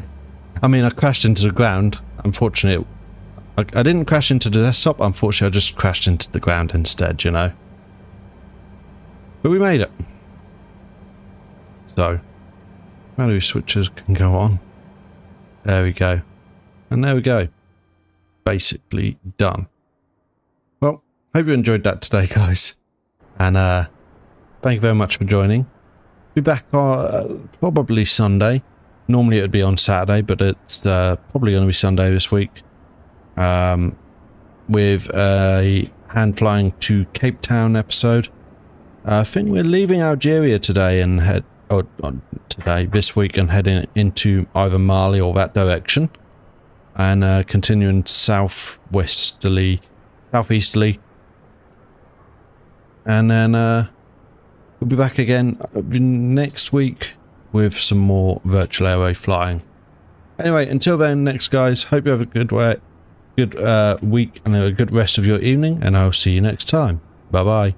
I mean, I crashed into the ground. Unfortunately, I didn't crash into the desktop. Unfortunately, I just crashed into the ground instead, you know. But we made it. So, value switches can go on. There we go. And there we go. Basically done. Well, hope you enjoyed that today, guys. And thank you very much for joining. Be back on probably Sunday. Normally it would be on Saturday, but it's probably going to be Sunday this week. With a hand flying to Cape Town episode. I think we're leaving Algeria today and this week and heading into either Mali or that direction. And continuing southeasterly. And then we'll be back again next week with some more virtual airway flying. Anyway, until then, next guys, hope you have a good week and a good rest of your evening, and I'll see you next time. Bye bye.